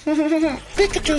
Pikachu!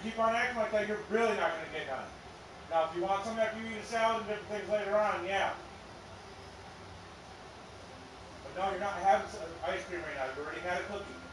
keep on acting like that, you're really not going to get none. Now, if you want something after you eat a salad and different things later on, yeah. But no, you're not having ice cream right now. You already had a cookie.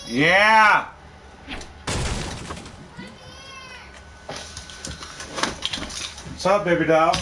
Yeah! What's up, baby doll?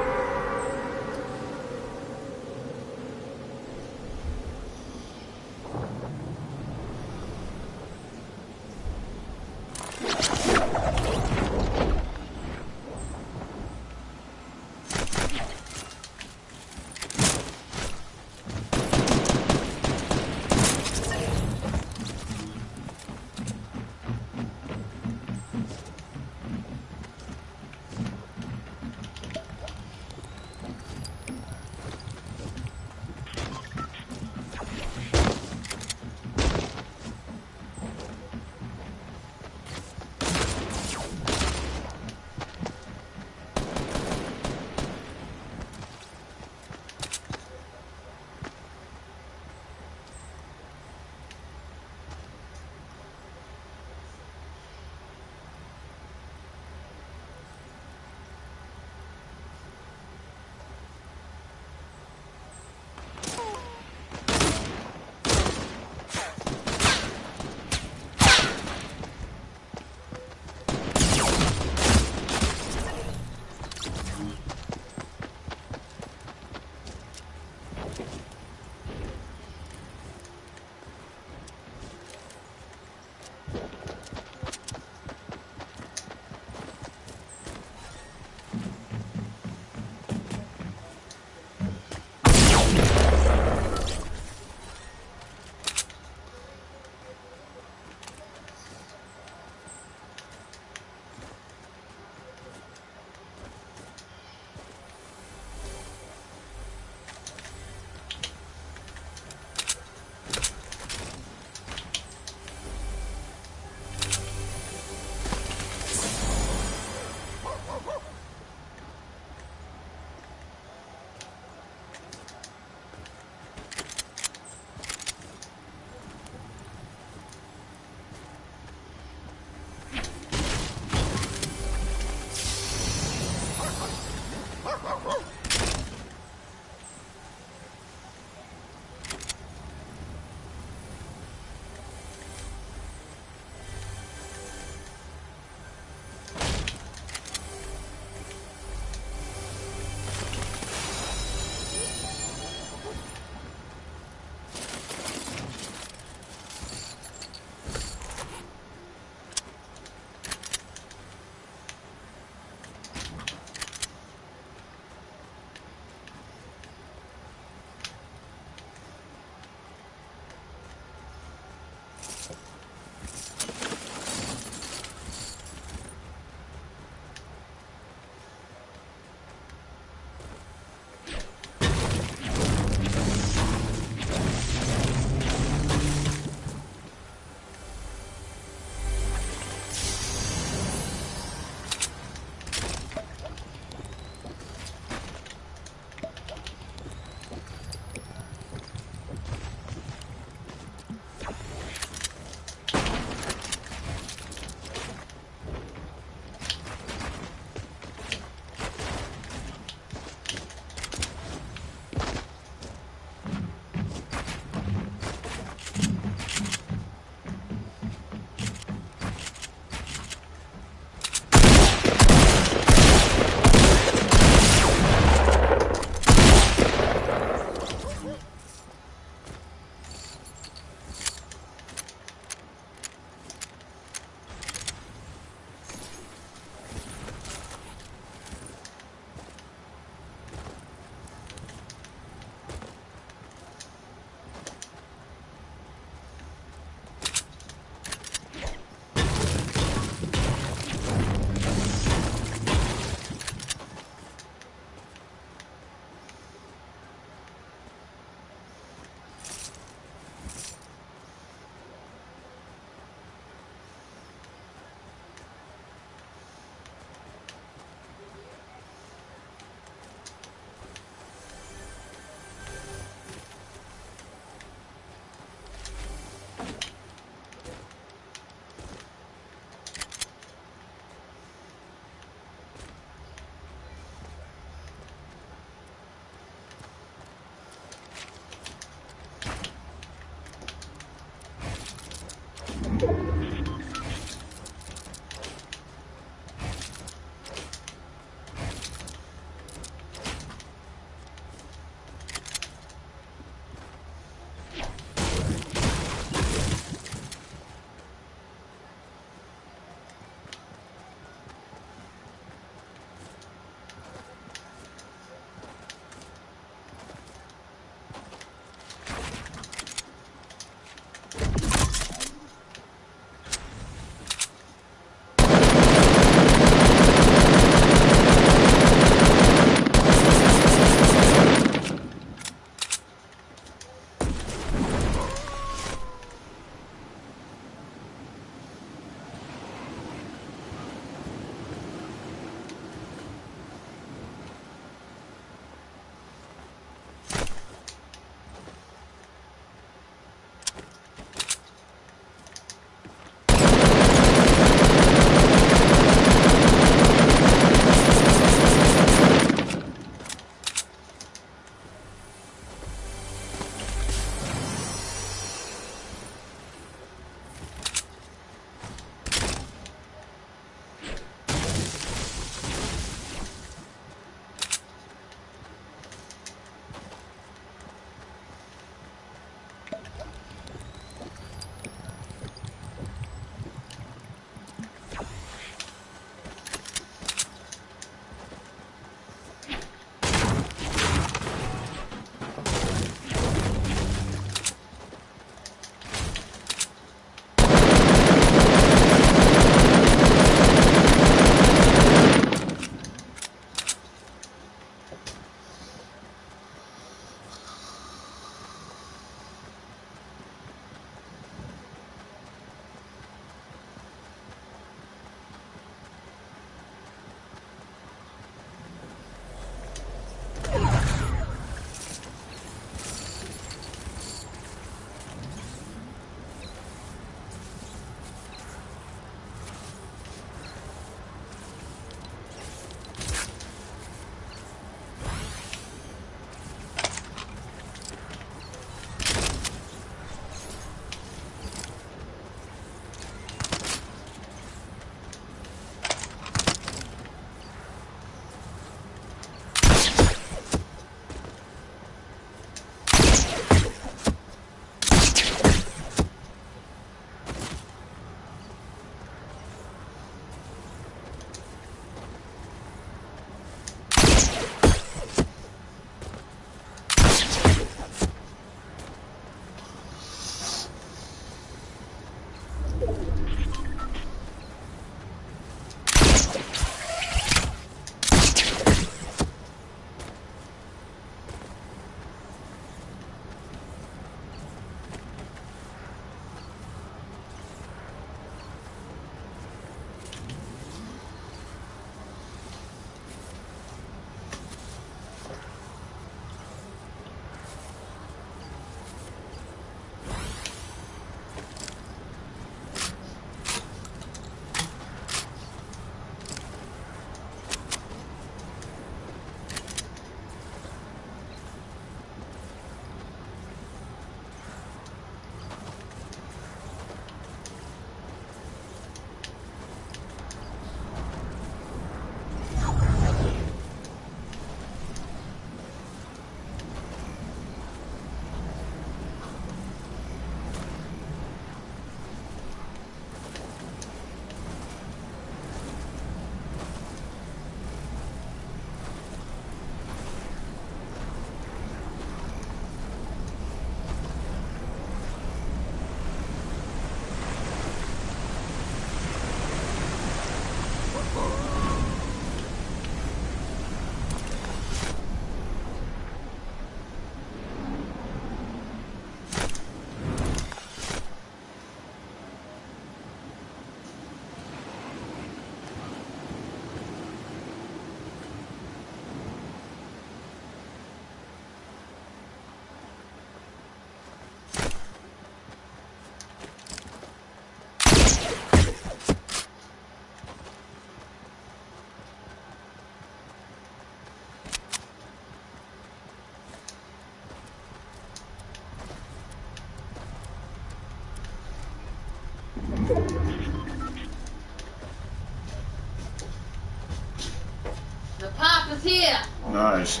The pop is here. Nice.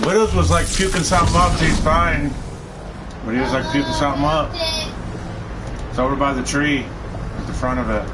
Widows was like puking something up. He's fine. But he was like puking something up. It's over by the tree at the front of it.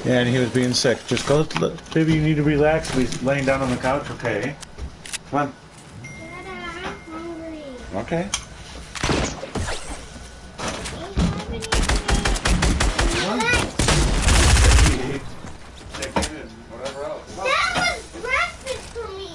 Yeah, and he was being sick. Just go, baby, you need to relax. He's laying down on the couch, okay? Come on. Dada, I'm hungry. Okay. Whatever else. That was breakfast for me.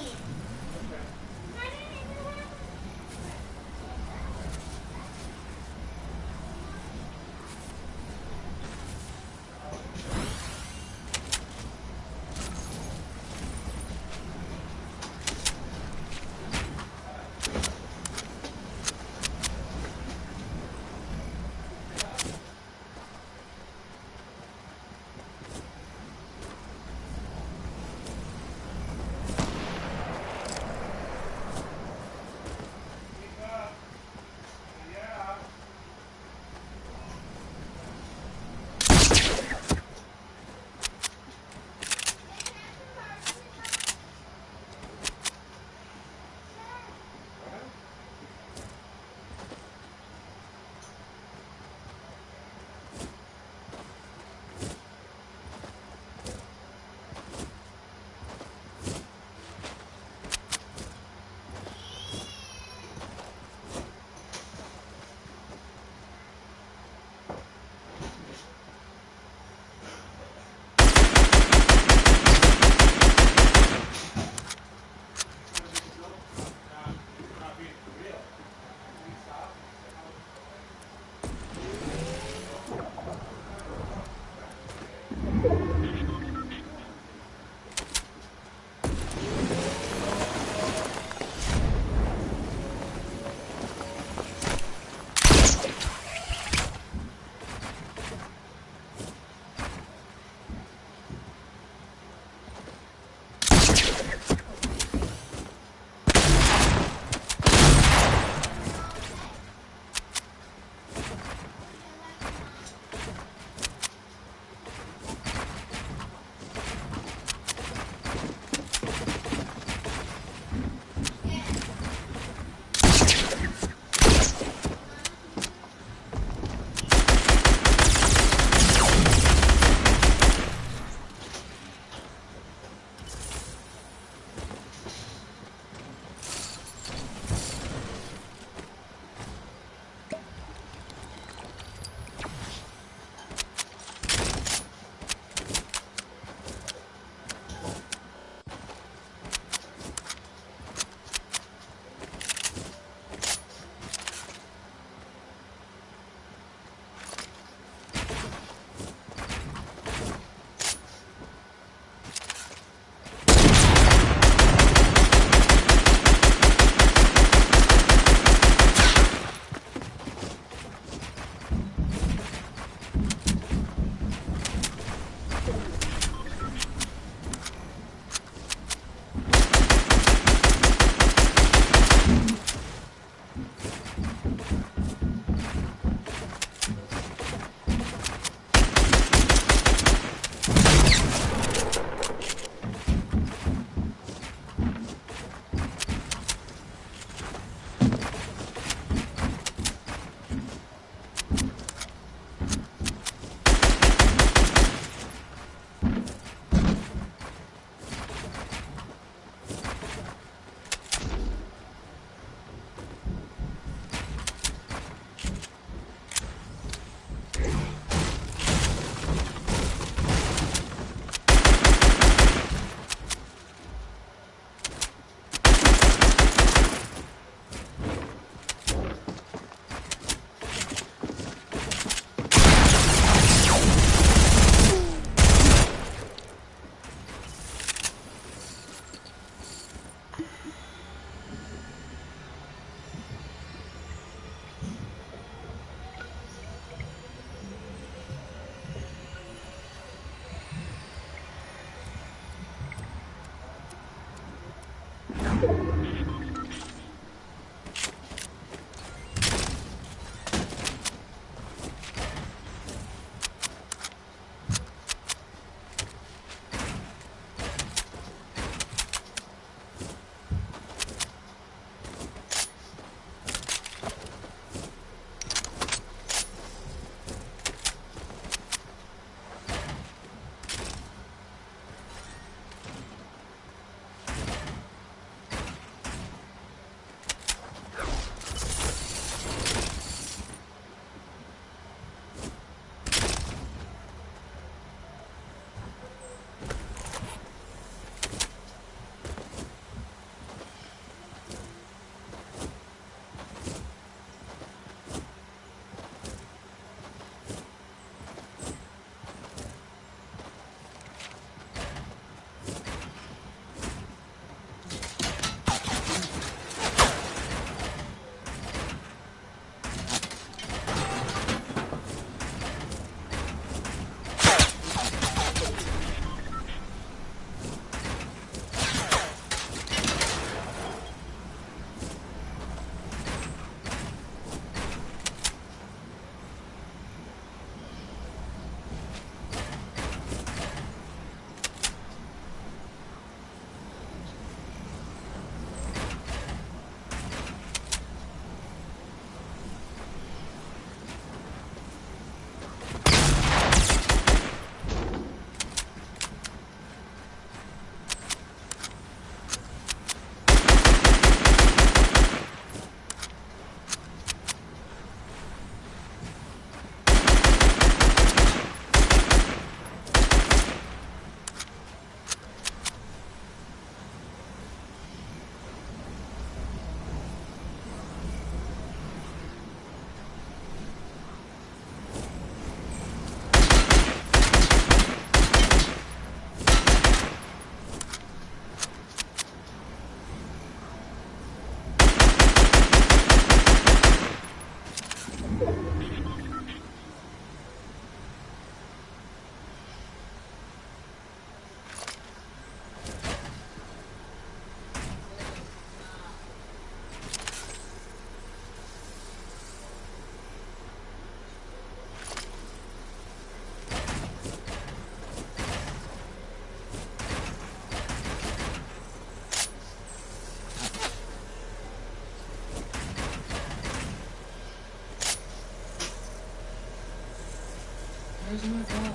Where's my ball?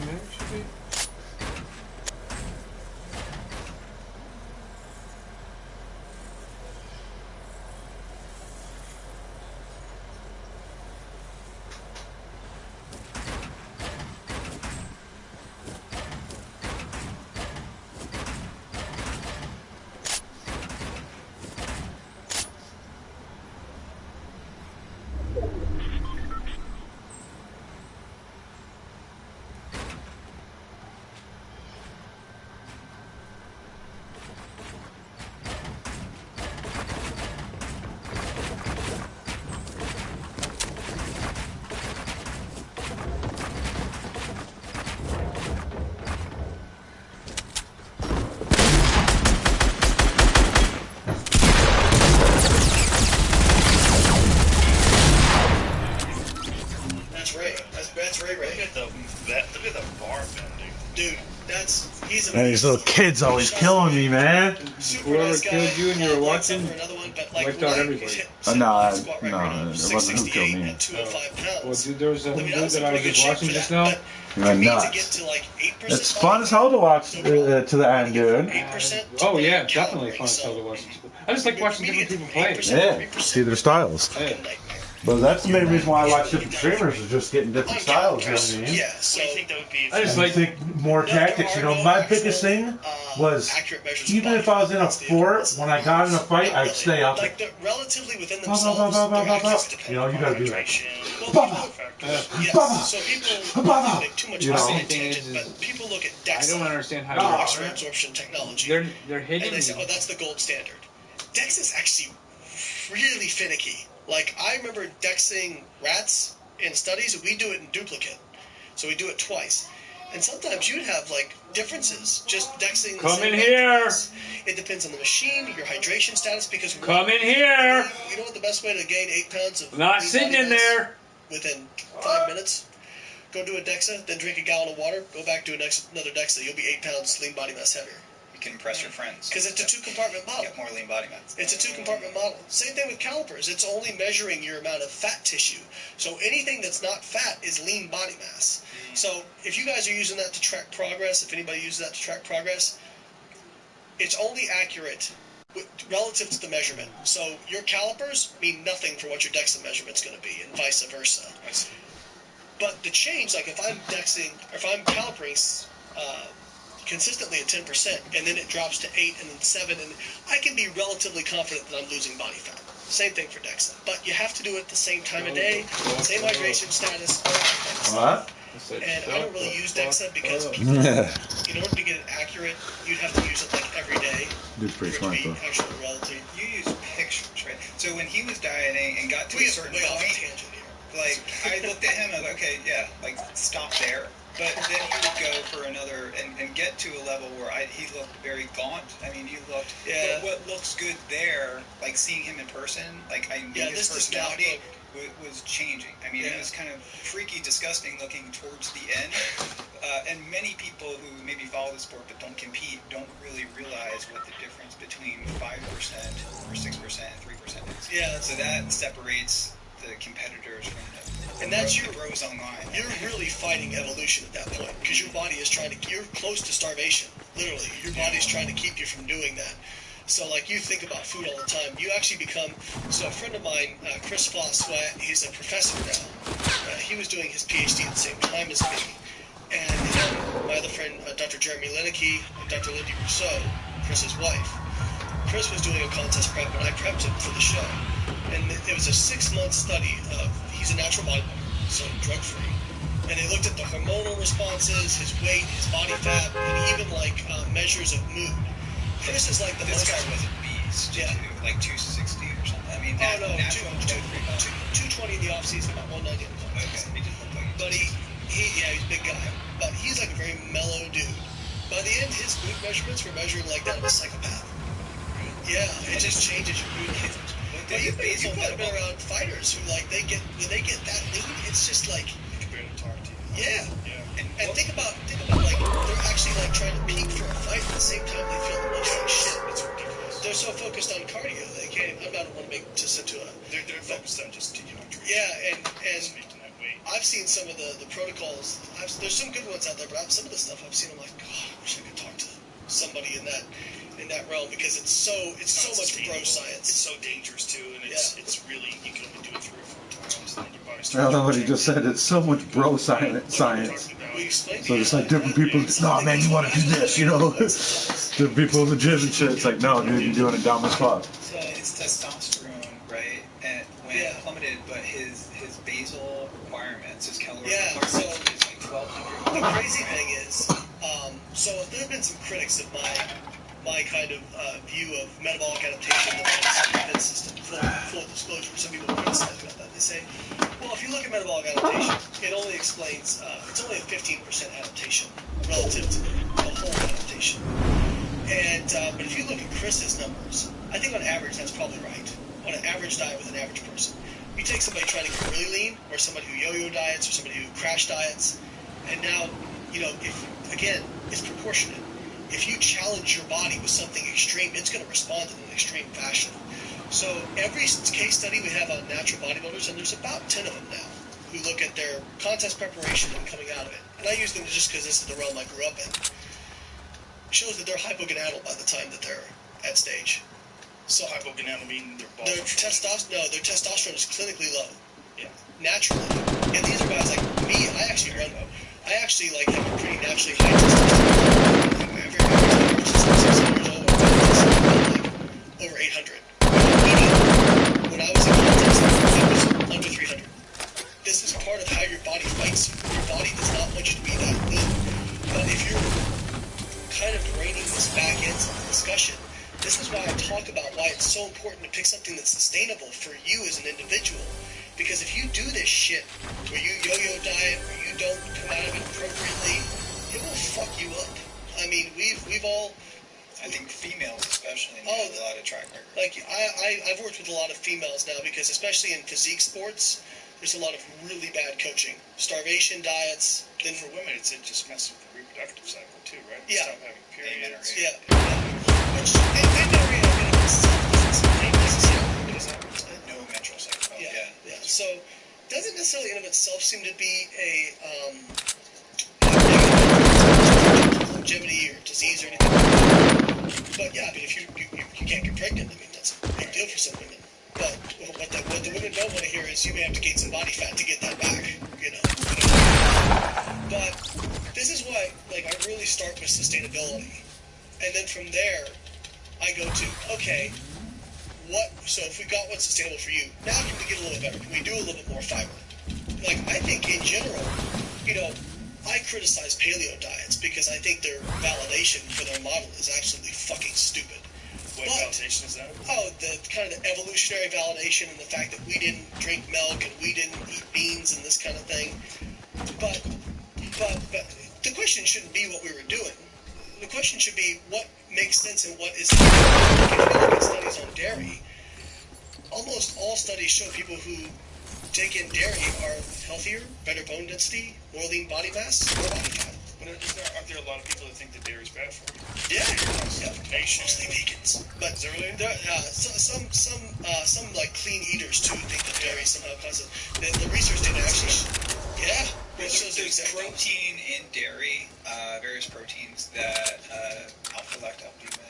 Maybe it should be. Look at the bar bending. Dude, he's Man, these little kids always killing me, man. Whoever killed you and you were watching wiped out everybody. No, it wasn't who killed me. Well, dude, there was a dude that I was just watching just now. You went nuts. It's fun as hell to watch to the end, dude. Oh yeah, definitely fun as hell to watch. I just like watching different people play. Yeah, see their styles. Yeah. But that's the main reason why I watch different streamers, is just getting different styles, you know what I mean? Yeah, so I think that would be. I just like think more tactics, you know. My biggest thing was, even if I was in a fort, when I got in a fight, I'd stay up. Like relatively within Bah, bah, bah, themselves, bah, bah, bah, bah. You know, you gotta do that. Bah, bah. So people Bah. make too much You of know. a tangent, but people look at I Dex don't understand how Oxford absorption technology. they're hitting And they say, me. oh, that's the gold standard. Dex is actually really finicky. Like, I remember dexing rats in studies, we do it in duplicate. So we do it twice. And sometimes you'd have like differences. Just dexing. Come in here. It depends on the machine, your hydration status. Because come in here. You know what the best way to gain 8 pounds of Not sitting in there. Within 5 minutes. Go do a DEXA, then drink a gallon of water. Go back do another DEXA. You'll be 8 pounds lean body mass heavier. You can impress your friends. Because it's a 2-compartment model. Get more lean body mass. It's a 2-compartment model. Same thing with calipers. It's only measuring your amount of fat tissue. So anything that's not fat is lean body mass. So if you guys are using that to track progress, if anybody uses that to track progress, it's only accurate relative to the measurement. So your calipers mean nothing for what your DEXA measurement's going to be, and vice versa. I see. But the change, like if I'm dexing, or if I'm calipering consistently at 10%, and then it drops to 8 and then 7, and I can be relatively confident that I'm losing body fat. Same thing for DEXA. But you have to do it at the same time of day, same hydration status. What? And I don't really use DEXA because people, in order to get it accurate, you'd have to use it like every day. Dude's pretty for it smart, to be though. actually relative. You use pictures, right? So when he was dieting and got to a certain Way off point, tangent here. like I looked at him and I was like, okay, yeah, like stop there. But then he would go for another and get to a level where he looked very gaunt. I mean, he looked. Yeah. But what looks good there, like seeing him in person, like I knew his this personality was changing. I mean, Yeah. it was kind of freaky, disgusting looking towards the end. And many people who maybe follow the sport but don't compete don't really realize what the difference between 5% or 6% and 3% is. Yeah. So that separates the competitors from the And that's the bros online. You're really fighting evolution at that point because your body is trying to. You're close to starvation, literally. Your body's trying to keep you from doing that. So, like, you think about food all the time. You actually become. So, a friend of mine, Chris Foss, he's a professor now. He was doing his PhD at the same time as me, and my other friend, Dr. Jeremy Lineker, and Dr. Lindy Rousseau, Chris's wife. Chris was doing a contest prep, and I prepped him for the show. And it was a 6-month study of, he's a natural bodybuilder, so drug-free. And they looked at the hormonal responses, his weight, his body fat, and even like measures of mood. Chris is like the This most... guy was a beast, Yeah. too, like 260 or something. I mean, Oh, no, natural 220 in the off-season, about 190 in the Okay, contest. he didn't look like But he's a big guy. But he's like a very mellow dude. By the end, his mood measurements were measuring like that of a psychopath. Yeah, it just changes your mood. But you've been around fighters who like when they get that lean, it's just like yeah. And think about like they're actually like trying to peak for a fight at the same time they feel the most like shit. It's ridiculous. They're so focused on cardio they can't. I'm not want to make just into a. They're focused on just Yeah, and I've seen some of the protocols. There's some good ones out there, but some of the stuff I've seen, I'm like, God, I wish I could talk to somebody in that realm because it's so much bro science. It's so dangerous too, and it's really you can only do it 3 or 4 times, and then your body starts. I don't know what he just said. It's so much bro science. We explained So it's like different people. No, man, you want to do this, you know? Different people in the gym and shit. It's like, no, dude, you're doing it down the spot. his testosterone, right, and when it plummeted, but his basal requirements, his caloric requirements, is like 1,200. The crazy thing is, so there have been some critics of my kind of view of metabolic adaptation, the body's defense system. Full disclosure, some people criticize me about that. They say, well, if you look at metabolic adaptation, it only explains, it's only a 15% adaptation relative to the whole adaptation. And but if you look at Chris's numbers, I think on average that's probably right. On an average diet with an average person, you take somebody trying to get really lean, or somebody who yo-yo diets, or somebody who crash diets, and now, if again, it's proportionate. If you challenge your body with something extreme, it's going to respond in an extreme fashion. So every case study we have on natural bodybuilders, and there's about 10 of them now, who look at their contest preparation and coming out of it, and I use them just because this is the realm I grew up in, shows that they're hypogonadal by the time that they're at stage. So hypogonadal meaning their balls. Their testosterone is clinically low. Yeah. Naturally. And these are guys like me. I actually have a pretty naturally high testosterone. Every time I'm 6 years old, like over 800. When I was in contest, I was under 300. This is part of how your body fights you. Your body does not want you to be that lean. But if you're kind of reining this back into the discussion, this is why I talk about why it's so important to pick something that's sustainable for you as an individual. Because if you do this shit where you yo-yo diet, where you don't come out of it appropriately, it will fuck you up. I mean, we've all. I think females especially need a lot of track record. Like I've worked with a lot of females now because especially in physique sports, there's a lot of really bad coaching, starvation diets. Then for women, it just messes with the reproductive cycle too, right? Yeah. Stop having periods. Yeah. Which amenorrhea in and of itself doesn't necessarily. No menstrual cycle. Yeah. So doesn't necessarily in and of itself seem to be a longevity or disease or anything. But yeah, I mean, if you can't get pregnant, I mean, that's a big deal for some women. But what the women don't want to hear is you may have to gain some body fat to get that back, you know. But this is why, like, I really start with sustainability. And then from there, I go to, okay, so if we got what's sustainable for you, now can we get a little bit better? Can we do a little bit more fiber? Like, I think in general, you know, I criticize paleo diets because I think their validation for their model is absolutely fucking stupid. What validation is that? Oh, the kind of the evolutionary validation and the fact that we didn't drink milk and we didn't eat beans and this kind of thing. But the question shouldn't be what we were doing. The question should be what makes sense and what is. If you look at studies on dairy, almost all studies show people who take in dairy are healthier, better bone density, more lean body mass, more body fat. Aren't there a lot of people that think that dairy's bad for you? Yeah, mostly vegans. But some like clean eaters too think that dairy somehow causes the research data actually. Yeah, it shows There's protein in dairy, various proteins that alpha-lactalbumin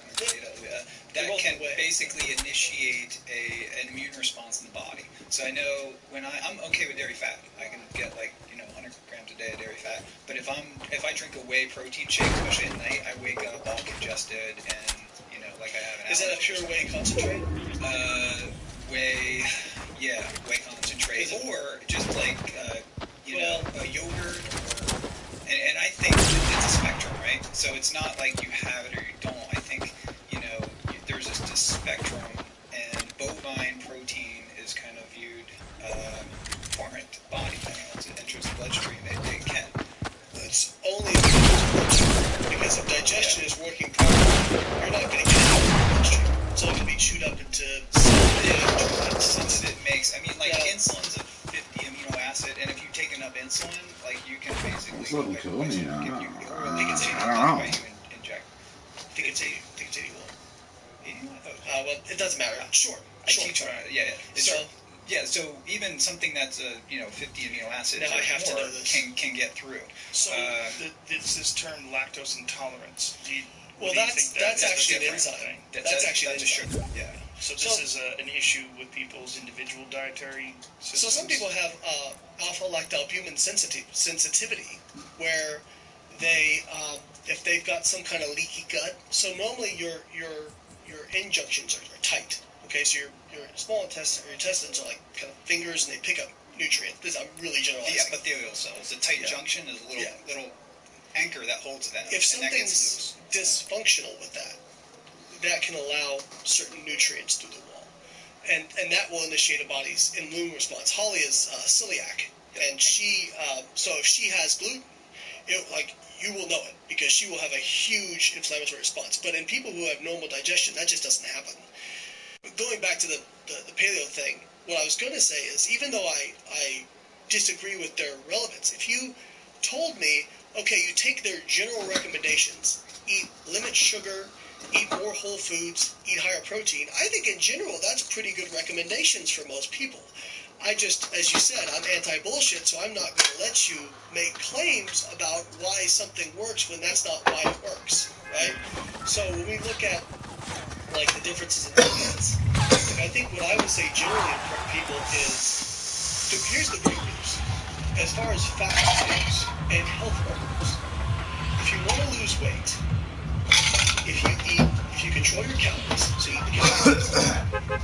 that can basically initiate an immune response in the body. So I know when I'm okay with dairy fat, I can get like 100 grams a day of dairy fat. But if I drink a whey protein shake, especially at night, I wake up all congested and like I have an. Is that a pure whey concentrate? Whey concentrate, or just like a yogurt, and I think it's a spectrum, right? So it's not like you have it or you don't. I think there's just a spectrum, and bovine protein is kind of viewed foreign to the body. I mean, once it enters the bloodstream, it can. It's only because if digestion is working properly, you're not going to get it out of the bloodstream. So it can be chewed up into since it makes. I mean, like insulin's a 50 amino acid, and if you take enough insulin, like you can basically. It's looking cool. I think it's 80. I don't know. Inject. I think it's 81. 81. Well, it doesn't matter. Sure. I teach on it. So even something that's 50 amino acids now I have to know this. can get through. So this term lactose intolerance. Well, that's actually an enzyme. Thing. That's actually a sugar. Yeah. So this is an issue with people's individual dietary systems. So some people have alpha-lactalbumin sensitivity, where they, if they've got some kind of leaky gut. So normally your in junctions are tight. Okay, so your small intestine, or your intestines are like kind of fingers, and they pick up nutrients. I'm really generalizing. The epithelial cells. The tight junction is a little anchor that holds them. If something's dysfunctional with that can allow certain nutrients through the wall, and that will initiate a body's immune response. Holly is celiac, and she so if she has gluten, you will know it because she will have a huge inflammatory response. But in people who have normal digestion, that just doesn't happen. But going back to the paleo thing, what I was going to say is, even though I disagree with their relevance, if you told me, okay, you take their general recommendations, limit sugar, eat more whole foods, eat higher protein, I think in general that's pretty good recommendations for most people. I just, as you said, I'm anti-bullshit, so I'm not going to let you make claims about why something works when that's not why it works, right? So when we look at, like, the differences in diets, I think what I would say generally for people is, here's the great news. As far as fat goes and health goes, if you want to lose weight, if you control your calories, so you eat the calories,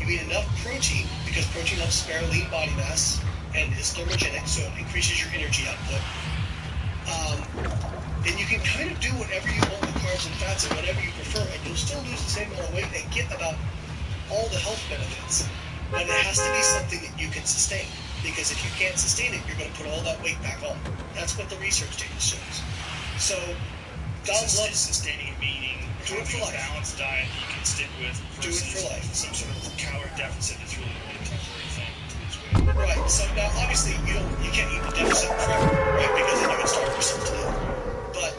you eat enough protein, because protein helps spare lean body mass and is thermogenic, so it increases your energy output, then you can kind of do whatever you want with carbs and fats and whatever you prefer, and you'll still lose the same amount of weight and get about all the health benefits. But it has to be something that you can sustain, because if you can't sustain it, you're going to put all that weight back on. That's what the research data shows. So, God loves sustaining meaning, do it for having a life. balanced diet you can stick with Do it versus for life. some sort of calorie deficit that's really only a temporary thing to lose weight. Right. So now, obviously, you can't eat the deficit forever, right? Because then you would starve yourself to death. But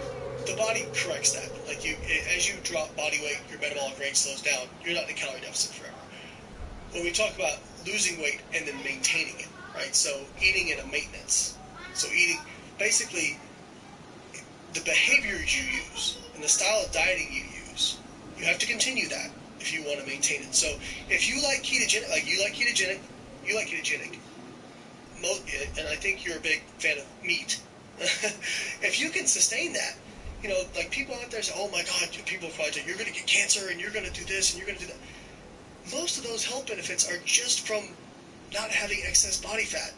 the body corrects that. Like as you drop body weight, your metabolic rate slows down. You're not in a calorie deficit forever. When we talk about losing weight and then maintaining it, right? So eating in a maintenance. So eating, basically, the behaviors you use and the style of dieting you use, you have to continue that if you want to maintain it. So if you like ketogenic, and I think you're a big fan of meat. If you can sustain that, like people out there say, oh my God, people probably say, you're going to get cancer and you're going to do this and you're going to do that. Most of those health benefits are just from not having excess body fat.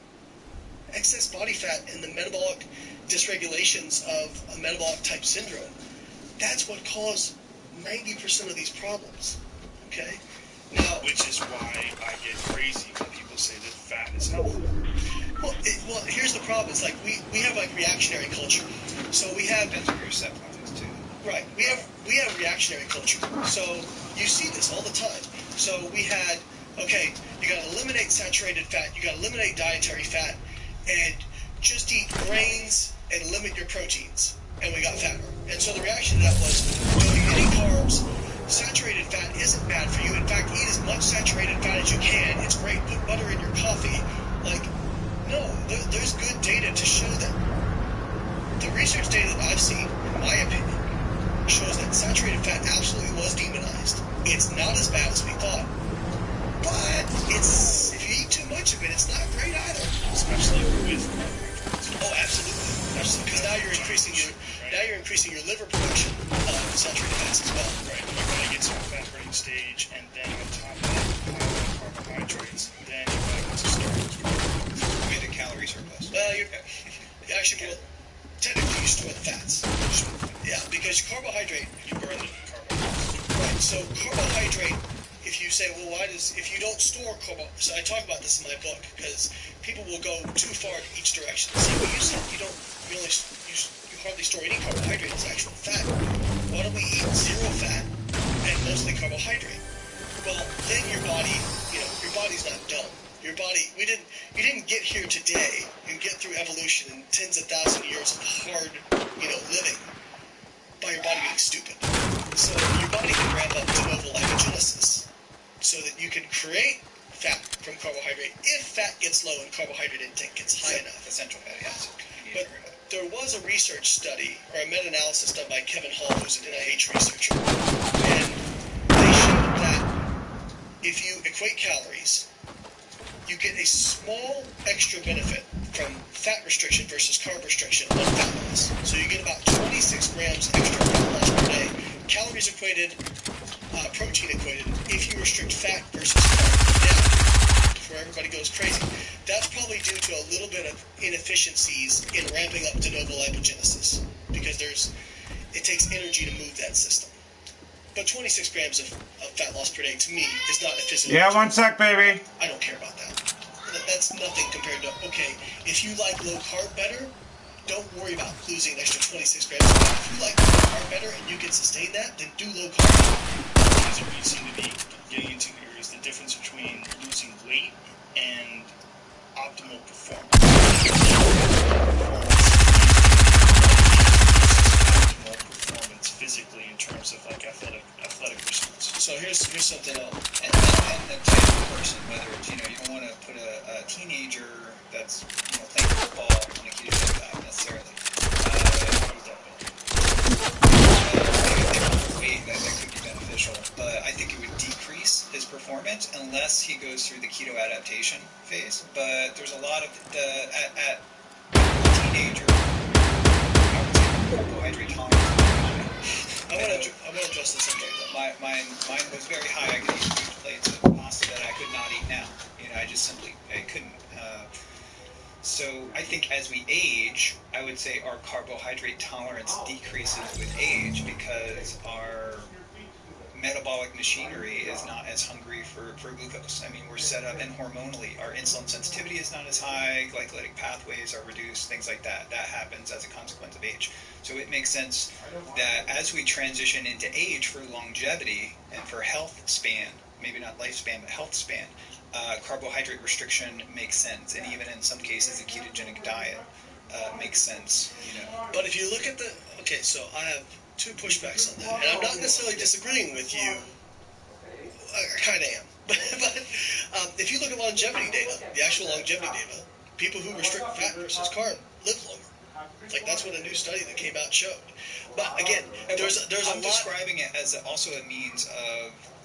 Excess body fat and the metabolic dysregulations of a metabolic type syndrome, that's what caused 90% of these problems. Okay? Now, Which is why I get crazy when people say that fat is healthy. Well, here's the problem. It's like we have like reactionary culture. So we have Depends where your set point is too. right. We have reactionary culture. So you see this all the time. So we had you got to eliminate saturated fat. You got to eliminate dietary fat, and just eat grains and limit your proteins. And we got fatter. And so the reaction to that was, don't eat any carbs. Saturated fat isn't bad for you. In fact, eat as much saturated fat as you can. It's great. Put butter in your coffee. Like, no, there's good data to show that. The research data that I've seen, in my opinion, shows that saturated fat absolutely was demonized. It's not as bad as we thought. But if you eat too much of it, it's not great either. Especially with carbohydrates. Oh, absolutely. Because now you're increasing your liver production of saturated fats as well. Right. You're going to get to a fat burning stage, and then on top of that, carbohydrates. Then you're back to starch. You made a calorie surplus. Well, technically you store the fats. Yeah, because carbohydrate. You burn the carbohydrates. Right. So carbohydrate. If you say, well, if you don't store carbohydrate, so I talk about this in my book because people will go too far in each direction. See, well, you said you hardly store any carbohydrate as actual fat. Why don't we eat zero fat and mostly carbohydrate? Well, then your body's not dumb. You didn't get here today and get through evolution and tens of thousands of years of hard, living by your body being stupid. So your body can ramp up de novo lipogenesis so that you can create fat from carbohydrate if fat gets low and carbohydrate intake gets high enough. Essential fatty acid. But there was a research study, or a meta-analysis done by Kevin Hall, who's an NIH researcher, and they showed that if you equate calories, you get a small extra benefit from fat restriction versus carb restriction on fat loss. So you get about 26 grams extra fat loss per day, calories equated, protein equated, if you restrict fat versus carb. Now, before everybody goes crazy, that's probably due to a little bit of inefficiencies in ramping up de novo lipogenesis, because it takes energy to move that system. But 26 grams of fat loss per day, to me, is not a physical. Yeah, 1 sec, baby. I don't care about that. That's nothing compared to, if you like low carb better, don't worry about losing an extra 26 grams. If you like low carb better and you can sustain that, then do low carb. What we seem to be getting into here is the difference between losing weight and optimal performance. Optimal performance physically in terms of like athletic results. So here's something else. And the type of person, whether it's, you don't want to put a teenager that's, playing football on a ketogenic diet necessarily. Weight that could be beneficial, but I think it would decrease his performance unless he goes through the keto adaptation phase. But there's a lot of at teenager, I would say carbohydrate tolerance is very high. I want to address this subject. Mine was very high. I could eat huge plates of pasta that I could not eat now. I couldn't. So I think as we age, I would say our carbohydrate tolerance decreases with age because our metabolic machinery is not as hungry for glucose. I mean, we're set up, and hormonally, our insulin sensitivity is not as high, glycolytic pathways are reduced, things like that. That happens as a consequence of age. So it makes sense that as we transition into age for longevity and for health span, maybe not lifespan, but health span, carbohydrate restriction makes sense, and even in some cases, a ketogenic diet makes sense. You know. But if you look at okay, so I have two pushbacks on that, and I'm not necessarily disagreeing with you. I kind of am, but if you look at longevity data, the actual longevity data, people who restrict fat versus carb live longer. Like that's what a new study that came out showed. But again, there's I'm describing it as also a means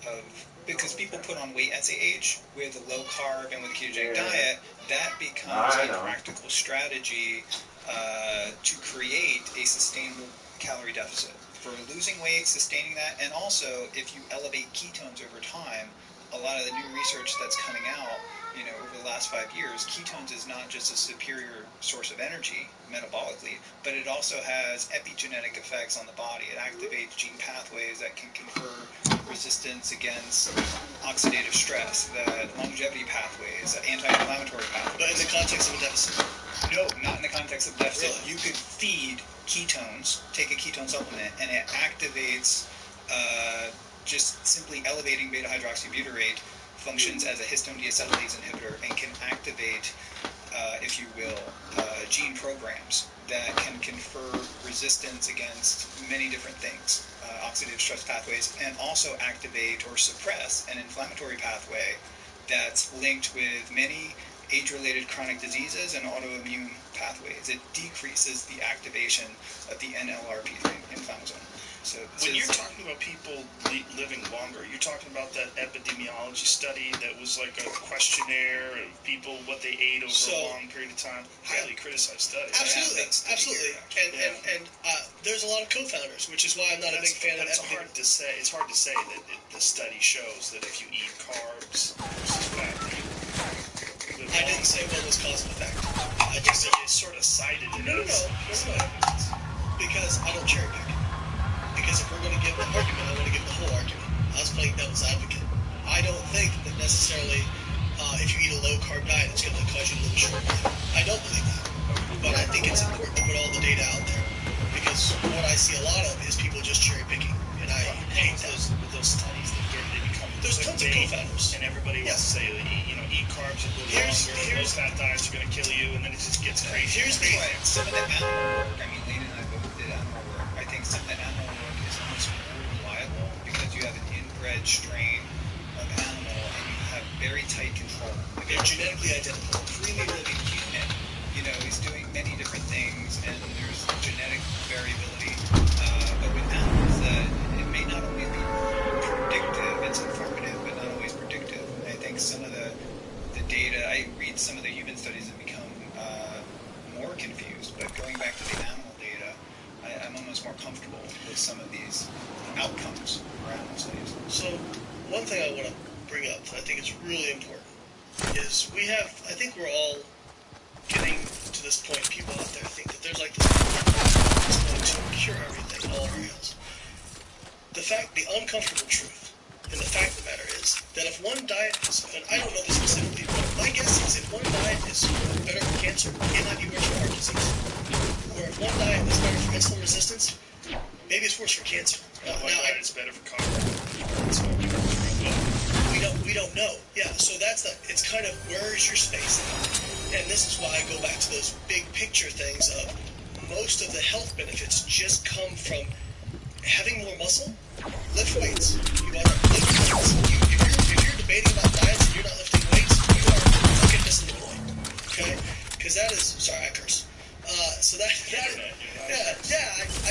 of because people put on weight as they age with a low carb and with a ketogenic diet, that becomes a practical strategy to create a sustainable calorie deficit for losing weight, sustaining that, and also if you elevate ketones over time, a lot of the new research that's coming out, you know, over the last 5 years, ketones is not just a superior source of energy metabolically, but it also has epigenetic effects on the body. It activates gene pathways that can confer resistance against oxidative stress, the longevity pathways, the anti-inflammatory pathways. But in the context of a deficit? No, not in the context of deficit. Really? You could feed ketones, take a ketone supplement, and it activates just simply elevating beta-hydroxybutyrate functions as a histone deacetylase inhibitor and can activate, if you will, gene programs that can confer resistance against many different things, oxidative stress pathways, and also activate or suppress an inflammatory pathway that's linked with many age-related chronic diseases and autoimmune pathways. It decreases the activation of the NLRP3 inflammasome. So when you're talking about people living longer, you're talking about that epidemiology study that was like a questionnaire of people, what they ate over a long period of time. Highly criticized study. Absolutely, absolutely. And there's a lot of co-founders, which is why I'm not a big fan of epidemiology. It's hard to say that the study shows that if you eat carbs versus fat, I didn't say what was cause and effect. I just said it's sort of cited it no. Because I don't cherry pick. Because if we're going to give the argument, I want to give the whole argument. I was playing devil's advocate. I don't think that necessarily if you eat a low-carb diet, it's going to cause you to live a short life. I don't believe that. But I think it's important to put all the data out there. Because what I see a lot of is people just cherry-picking. And I hate those studies that they become... There's tons of co-founders. And everybody wants to say, eat carbs and live longer, low-fat diets are going to kill you, and then it just gets crazy. Here's the point. Some of the animal work, I mean, Lena and I both did animal work. I think some of the animal work is almost more reliable because you have an inbred strain of animal and you have very tight control. They're genetically identical. Freely living human, is doing many different things and there's genetic variability. But with animals, it may not always be predictive. It's informative, but not always predictive. I think some of the data, I read some of the human studies and become more confused. But going back to the animal data, I'm almost more comfortable with some of these outcomes for animal studies. So, one thing I want to bring up that I think is really important is I think we're all getting to this point, people out there think that there's like this that's going to cure everything, all our ills. The uncomfortable truth, and the fact of the matter is, that if one diet is, and I don't know this specifically, but my guess is if one diet is better for cancer, it might be worse for heart disease. Or if one diet is better for insulin resistance, maybe it's worse for cancer. One diet is better for carbs. We don't know. Yeah, so it's kind of, where is your space at? And this is why I go back to those big picture things of most of the health benefits just come from having more muscle. Lift weights. You want to lift weights. If you're debating about diets and you're not lifting weights, you are fucking missing the point. Okay? Because that is, sorry, I curse. I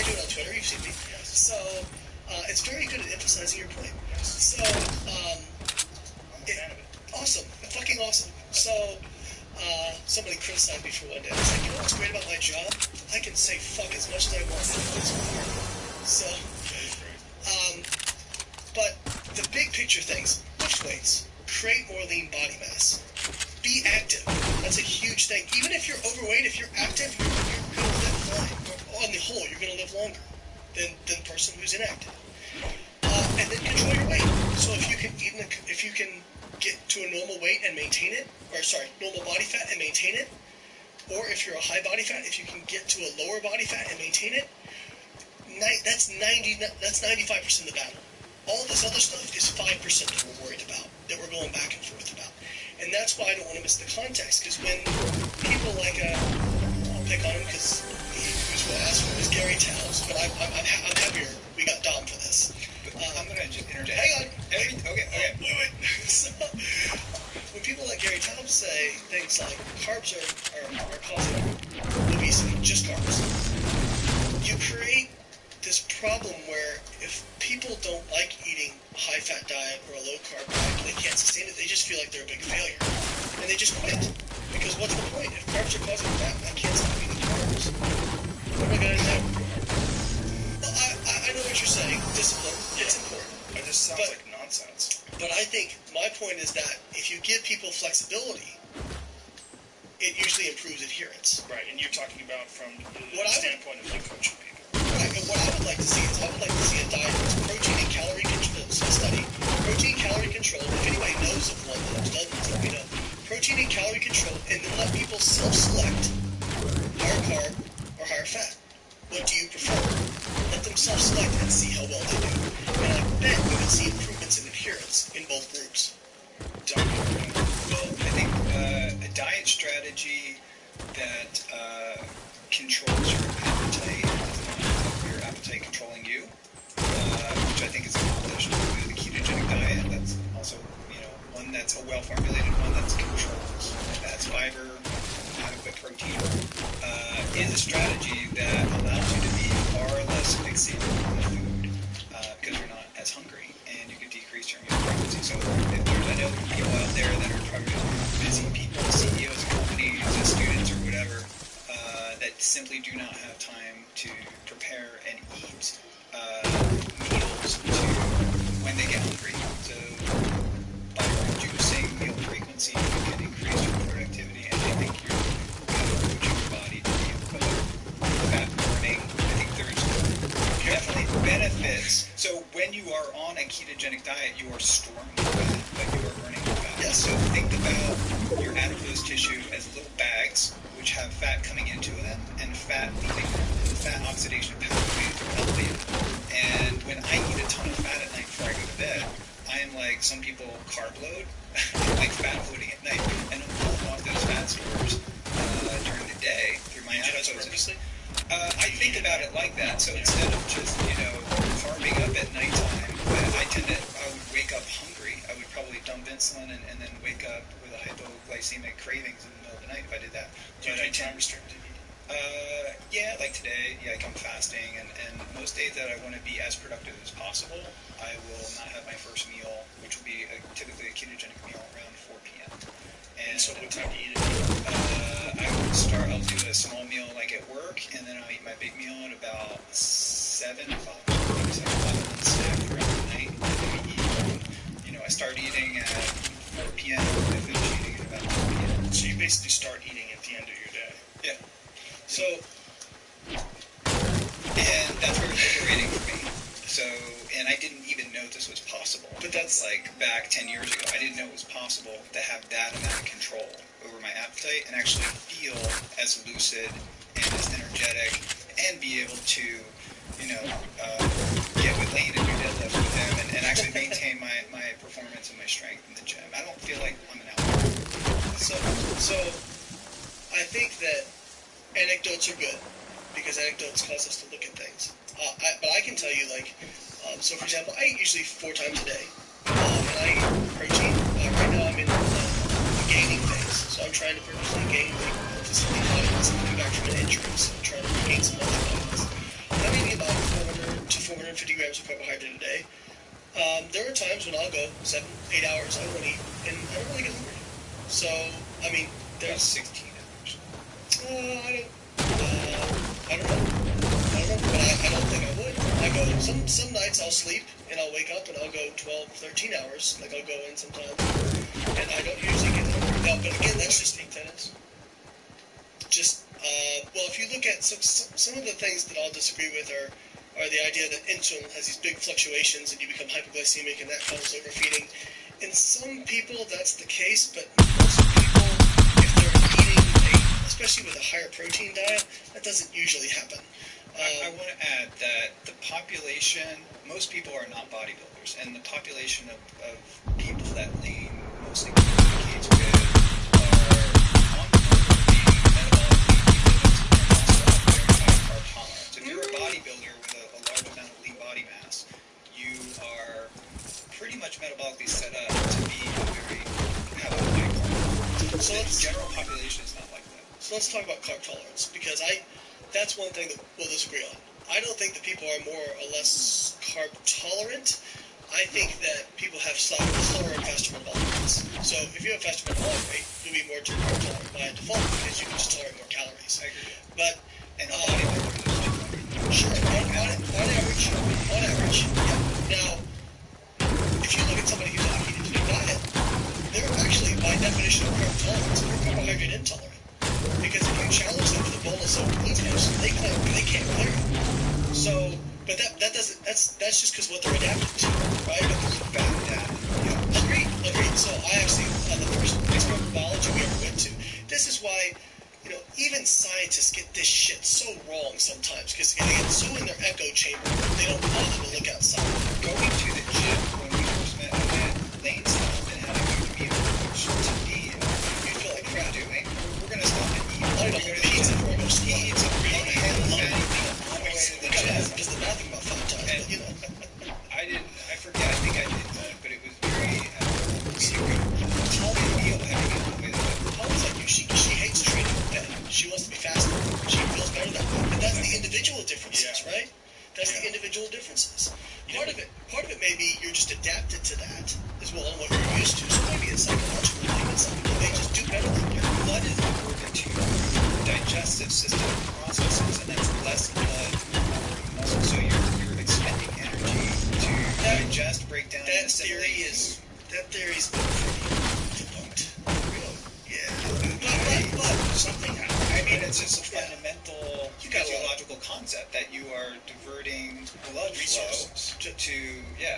do it on Twitter. You've seen me. So it's very good at emphasizing your point. So awesome, fucking awesome. So somebody criticized me for one day. I was like, you know what's great about my job? I can say fuck as much as I want. So, but the big picture things: lift weights, create more lean body mass, be active. That's a huge thing. Even if you're overweight, if you're active, you're going to live fine. On the whole, you're going to live longer than the person who's inactive. And then control your to a normal weight and maintain it, or sorry, normal body fat and maintain it, or if you're a high body fat, if you can get to a lower body fat and maintain it, that's 95% of the battle. All this other stuff is 5% that we're worried about, that we're going back and forth about. And that's why I don't want to miss the context, because when people like, I'll pick on him because who's who I asked for was Gary Towns, but I'm happier we got Dom for this. I'm going to just interject. Hang on. Okay. Wait. So, when people like Gary Towns say things like carbs are causing obesity, just carbs, you create this problem where if people don't like eating a high-fat diet or a low-carb diet, they can't sustain it, they just feel like they're a big failure. And they just quit. Because what's the point? If carbs are causing fat, I can't stop eating carbs. What am I going to do? Well, I know what you're saying. Discipline, it's important. It just sounds like nonsense. But I think my point is that if you give people flexibility, it usually improves adherence. Right, and you're talking about from the standpoint of you coaching people. Right, and what I would like to see is I would like to see a diet that's protein and calorie controlled. So study protein, calorie controlled. If anybody knows of one that doesn't, let me know. Protein and calorie controlled, and then let people self-select higher carb or higher fat. What do you prefer? Let them self-select and see how well they do. And I bet we would see improvements in adherence in both groups. Well, I think a diet strategy that controls your appetite, your appetite controlling you, which I think is accomplished with a ketogenic diet. That's also, one that's a well-formulated one that's controlled, that has fiber, adequate protein, is a strategy that allows you to be far less fixated on the food because you're not as hungry, and you can decrease your meal frequency. So if I know people out there that are probably busy people, CEOs of companies, students, or whatever, that simply do not have time to prepare and eat meals to when they get hungry. So by reducing meal frequency, you can increase your productivity, and I think you're coaching your body to be able to fat burning. I think there's definitely benefits. So when you are on a ketogenic diet, you are storing fat, but you are burning fat. Yes. So think about your adipose tissue as little bags which have fat coming into them and fat leaving them. The fat oxidation pathways are elevated. And when I eat a ton of fat at night before I go to bed, I am like some people carb load, like fat loading at night, and I'm pulling off those fat stores during the day through my adiposes. I think about it like that. So instead of just, carving up at nighttime, I would wake up hungry. I would probably dump insulin and then wake up with a hypoglycemic cravings in the middle of the night if I did that. Do you do time restricted eating? Yeah, like today, I'm fasting, and most days that I want to be as productive as possible, I will not have my first meal, which will be typically a ketogenic meal around 4 p.m. And so what time do you eat it? I'll do a small meal like at work, and then I'll eat my big meal at about 7 o'clock, maybe 7 o'clock, and then snack throughout the night. I start eating at 4 p.m. and I finish eating at about 4 p.m. So you basically start eating at the end of your day. Yeah. So, and that's very liberating for me. So, and I didn't even know this was possible. But that's like back 10 years ago. I didn't know it was possible to have that amount of control over my appetite and actually feel as lucid and as energetic and be able to, get with Lane and do deadlifts with him and actually maintain my performance and my strength in the gym. I don't feel like I'm an outlier. So I think that anecdotes are good because anecdotes cause us to look at things. But I can tell you, so for example, I eat usually 4 times a day, and I eat protein. Right now I'm in the gaining phase, so I'm trying to purposely gain weight to see bodies and come back from an injury, so I'm trying to gain some other bodies. I'm eating about 400 to 450 grams of carbohydrate a day. There are times when I'll go 7, 8 hours, I won't eat, and I don't really get hungry. So, I mean, There's 16 hours. I don't know, but I don't think I would. I go, some nights I'll sleep, and I'll wake up, and I'll go 12, 13 hours, I'll go in sometimes, and I don't usually get hungry. Now, but again, that's just tennis. Well, if you look at some of the things that I'll disagree with are are the idea that insulin has these big fluctuations and you become hypoglycemic and that causes overfeeding. In some people, that's the case, but most people, if they're eating, especially with a higher protein diet, that doesn't usually happen. I want to add that the population, most people are not bodybuilders, and the population of people that Lane mostly communicates with are on the border of being metabolically deficient and also have very high carb tolerance. If you're a bodybuilder with a large amount of lean body mass, you are pretty much metabolically set up to have a high carb. So the general population is not like that. So let's talk about carb tolerance, because that's one thing that we'll disagree on. I don't think that people are more or less carb tolerant. I think that people have slower and faster metabolic rates. So if you have faster metabolic rate, you'll be more carb tolerant by default because you can just tolerate more calories. I agree. But sure, on average, yeah. Now, if you look at somebody who's on a ketogenic diet, they're actually, by definition of carb tolerance, they're carbohydrate intolerant. Because if you challenge them with a bolus of glucose, they can't clear it. So, but that's just because what they're adapted to, right? Bad data. Yeah. Agreed. So I actually, the first experimental biology we ever went to, this is why, even scientists get this shit so wrong sometimes, because they get so in their echo chamber, they don't bother to look outside. Going to the gym when we first met, Lane stopped and had a good meal, which to me, you feel like crap doing. We're going to stop and eat. I don't know, pizza for a He eats a really heavy meal on the way to the gym. Because the bathroom about 5 times, And but I forget, I think I did eat, but it was very heavy meal on the way to the gym. Paula's like you. She hates training her bed. She wants to be faster. She feels better that way. And that's the individual differences, right? That's the individual differences. Part of it may be you're just adapted to that as well on what you're used to. So maybe it's psychological thing. It's something that they just do better than you. Blood is important to your digestive system processes, and that's less blood muscle. So you're expending energy to digest, break down, and assimilate. That theory's been pretty debunked. Really? Yeah. But something happened. I mean, it's just a fundamental physiological concept that you are diverting blood resources flow to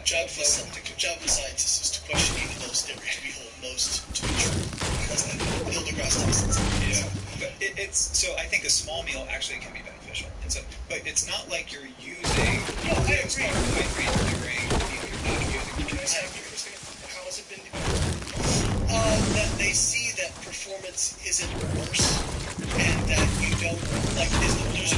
job for scientists is to question even those theories we hold most to be true. That's like Neil deGrasse Tyson. Yeah. But so I think a small meal actually can be beneficial. And so, but it's not like you're using carbohydrate during the meal. You're not using. How has it been developed? That they see that performance isn't worse, and that you don't there's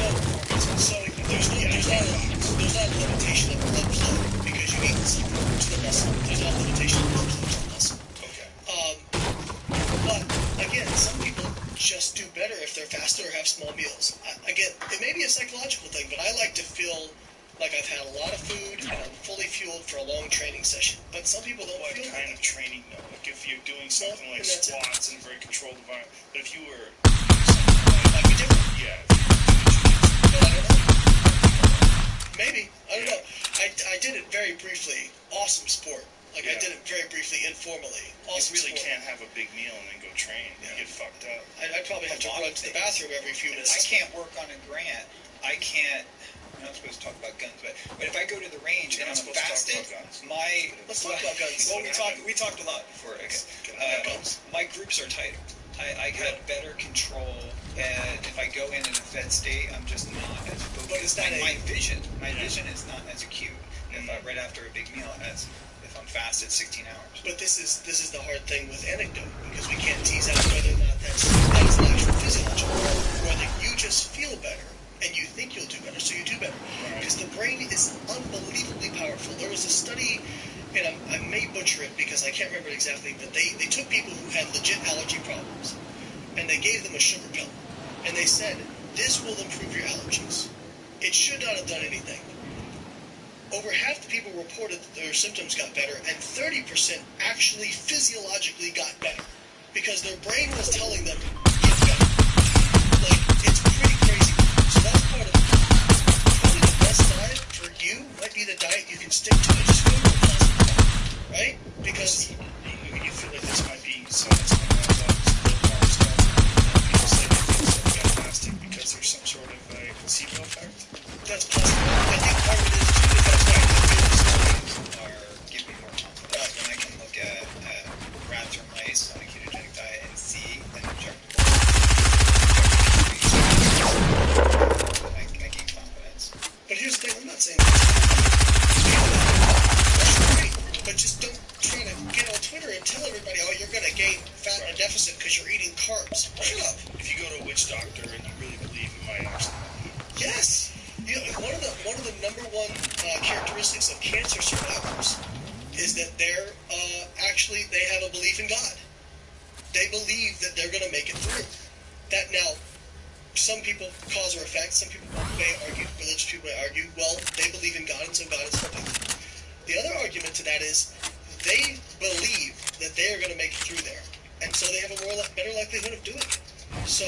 not a limitation of blood flow because you eat something to the muscle. There's not a limitation of blood flow to the muscle. Okay. But again, some people just do better if they're faster or have small meals. Again, it may be a psychological thing, but I like to feel like I've had a lot of food and I'm fully fueled for a long training session. But some people don't feel What kind of training though? Like if you're doing something like squats in a very controlled environment, but if you were might be different. Yeah. But I don't know. Maybe. I don't know. I did it very briefly. Awesome sport. I did it very briefly, informally. Awesome you really sport. can't have a big meal and then go train. You get fucked up. I'd probably have to run to the bathroom every few minutes. I can't work on a grant. I can't. I'm not supposed to talk about guns, but if I go to the range and I'm fasted, let's talk about guns. Well, we talked a lot before. My groups are tighter. I have better control, and if I go in a fed state, I'm just not as focused. But it's not my vision is not as acute right after a big meal as if I'm fasted 16 hours. But this is the hard thing with anecdote, because we can't tease out whether or not that is an actual physiological problem, whether you just feel better and you think you'll do better, so you do better. Because the brain is unbelievably powerful. There was a study, and I may butcher it because I can't remember it exactly, but they took people who had legit allergy problems, and they gave them a sugar pill. And they said, this will improve your allergies. It should not have done anything. Over half the people reported that their symptoms got better, and 30% actually physiologically got better. Because their brain was telling them, get better. Like, it's pretty crazy. So that's part of it. Probably the best diet for you might be the diet you can stick to and just go for constant, right? Because you feel like this might be science people say that things don't get plastic because there's some sort of a placebo effect. that's possible. I think part you're going to gain fat in a deficit because you're eating carbs. Shut up. If you go to a witch doctor and you really believe, you might actually eat. Yes. You know, one of the number one characteristics of cancer survivors is that they're they have a belief in God. They believe that they're going to make it through. That now, some people cause or effect. Some people may argue, religious people may argue, well, they believe in God, and so God is helping them. The other argument to that is they believe that they are going to make it through there, and so they have a better likelihood of doing it. So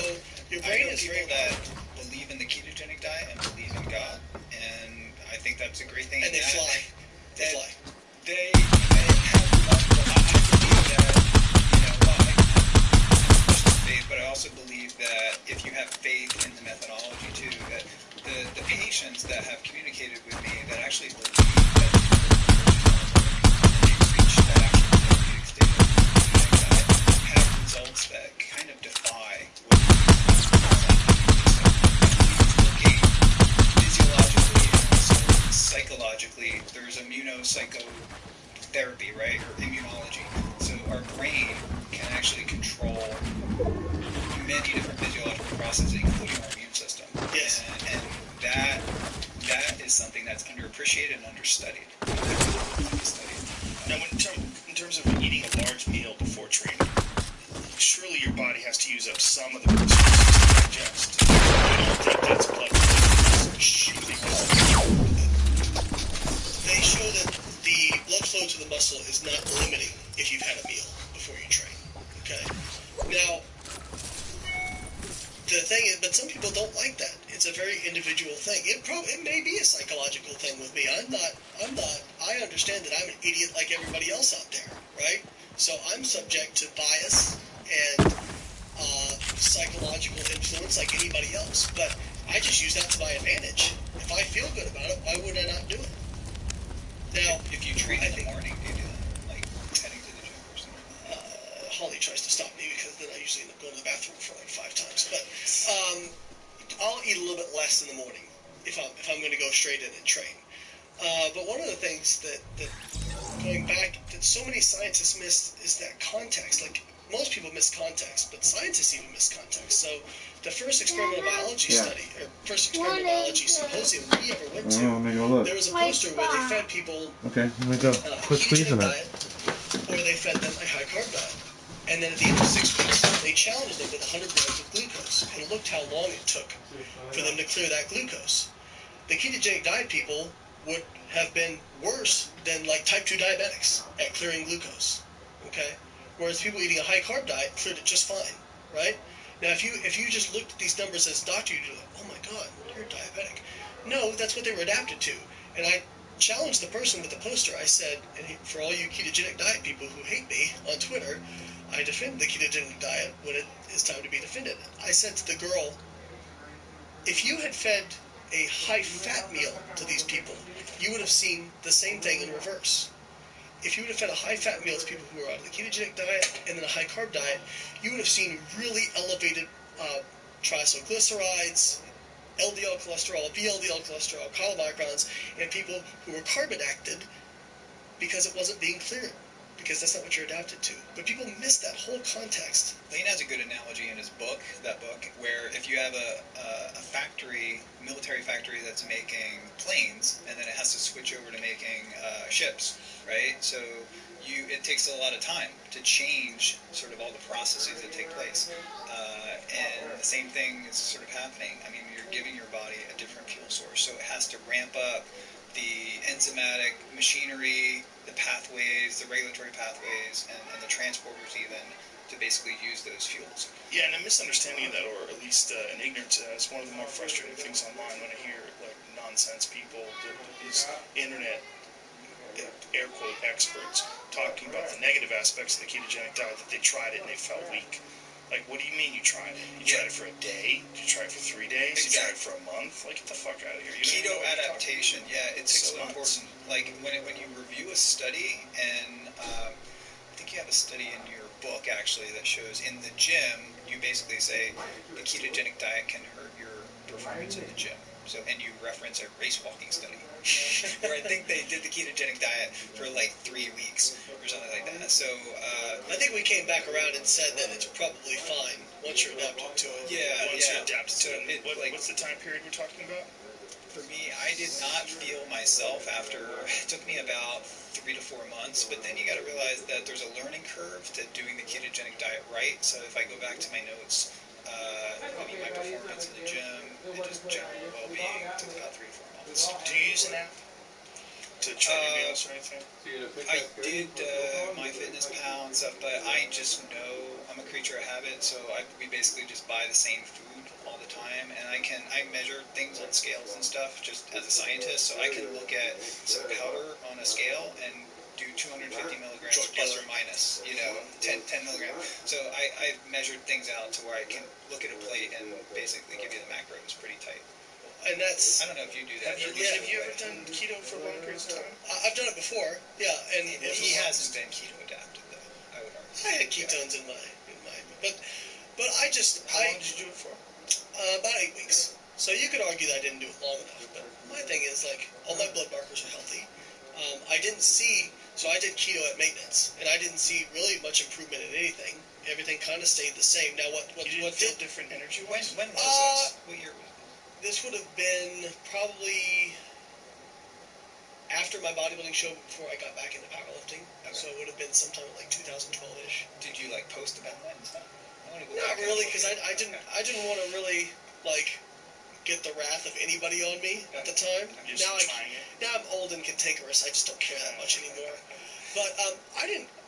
your brain is people that believe in the ketogenic diet and believe in God, and I think that's a great thing. And they fly. They fly. They have multiple. I believe that, faith, but I also believe that if you have faith in the methodology too, that the patients that have communicated with me that actually believe that they've reached that actual therapeutic state of ketogenic diet have results that kind of defy what working physiologically and also psychologically. There's immunopsychotherapy, right, or immunology. So our brain can actually control many different physiological processes, including our immune system. Yes. And that is something that's underappreciated and understudied. Now, in terms of eating a large meal before training, surely your body has to use up some of the resources to digest. I don't think that's blood. They show that the blood flow to the muscle is not limiting if you've had a meal before you train. Okay. Now, the thing is, but some people don't like that. It's a very individual thing. It may be a psychological thing with me. I understand that I'm an idiot like everybody else out there, right? So I'm subject to bias and psychological influence like anybody else. But I just use that to my advantage. If I feel good about it, why would I not do it? Now, if you train in the morning, do you do that? Like heading to the gym or something? Holly tries to stop me because then I usually end up going to the bathroom for like 5 times. But I'll eat a little bit less in the morning if I'm going to go straight in and train. But one of the things that going back that so many scientists miss is that context. Like most people miss context, but scientists even miss context. So the first experimental biology study, or first experimental biology symposium we ever went to, there was a poster where they fed people a ketogenic diet, or they fed them a high carb diet. And then at the end of 6 weeks, they challenged them with 100 grams of glucose and looked how long it took for them to clear that glucose. The ketogenic diet people would have been worse than like type 2 diabetics at clearing glucose. Okay? Whereas people eating a high carb diet cleared it just fine, right? Now, if you just looked at these numbers as a doctor, you'd be like, oh my God, you're diabetic. No, that's what they were adapted to. And I challenged the person with the poster. I said, and for all you ketogenic diet people who hate me on Twitter, I defend the ketogenic diet when it is time to be defended. I said to the girl, if you had fed a high-fat meal to these people, you would have seen the same thing in reverse. If you would have fed a high-fat meal to people who were on the ketogenic diet and then a high-carb diet, you would have seen really elevated triglycerides, LDL cholesterol, VLDL cholesterol, chylomicrons, and people who were carb-adapted because it wasn't being cleared, because that's not what you're adapted to. But people miss that whole context. Lane has a good analogy in his book, where if you have a factory, military factory that's making planes, and then it has to switch over to making ships, right? So it takes a lot of time to change sort of all the processes that take place. And the same thing is sort of happening. I mean, you're giving your body a different fuel source, so it has to ramp up the enzymatic machinery, the pathways, the regulatory pathways, and the transporters even, to basically use those fuels. Yeah, and a misunderstanding of that, or at least an ignorance, is one of the more frustrating things online when I hear like nonsense people, these internet air quote experts talking about the negative aspects of the ketogenic diet, that they tried it and they felt weak. Like, what do you mean you tried it? You tried it for a day? Did you try it for 3 days? Exactly. You tried it for a month? Like, get the fuck out of here. You Keto adaptation, yeah, it's so important. Like, when you review a study, and I think you have a study in your book, actually, that shows in the gym, you basically say the ketogenic diet can hurt your performance in the gym. So, and you reference a race walking study where I think they did the ketogenic diet for like 3 weeks or something like that. So, I think we came back around and said that it's probably fine once you're adapted to it. yeah, Once yeah. you're adapted So to it, it, like, what's the time period we're talking about? for me, I did not feel myself after, it took me about 3 to 4 months, but then you got to realize that there's a learning curve to doing the ketogenic diet right. So if I go back to my notes, my performance in the gym and just general well-being took about 3 to 4 months. Do you use an app to track your meals or anything? I did MyFitnessPal and stuff, but I just know I'm a creature of habit, so we basically just buy the same food all the time, and I measure things on scales and stuff just as a scientist, so I can look at some powder on a scale and do 250 milligrams plus or minus, 10 milligrams. So I've measured things out to where I can look at a plate and basically give you the macros pretty tight. And that's... I don't know if you do that. Have you ever done keto for long periods of time? I've done it before, yeah, and He hasn't been keto adapted though, I would argue. I had ketones in my but I How long did you do it for? about 8 weeks. So you could argue that I didn't do it long enough, but my thing is, like, all my blood markers are healthy. I didn't see, so I did keto at maintenance, and I didn't see really much improvement in anything. Everything kind of stayed the same. Now, what You didn't feel different energy? When was this? What year was it? this would have been probably after my bodybuilding show, before I got back into powerlifting. Okay. So it would have been sometime like 2012-ish. Did you like post about that and stuff? I want to go Not back and really, look because at it. I didn't want to really like get the wrath of anybody on me at the time. I'm just trying it. Now I'm old and cantankerous. I just don't care that much anymore. But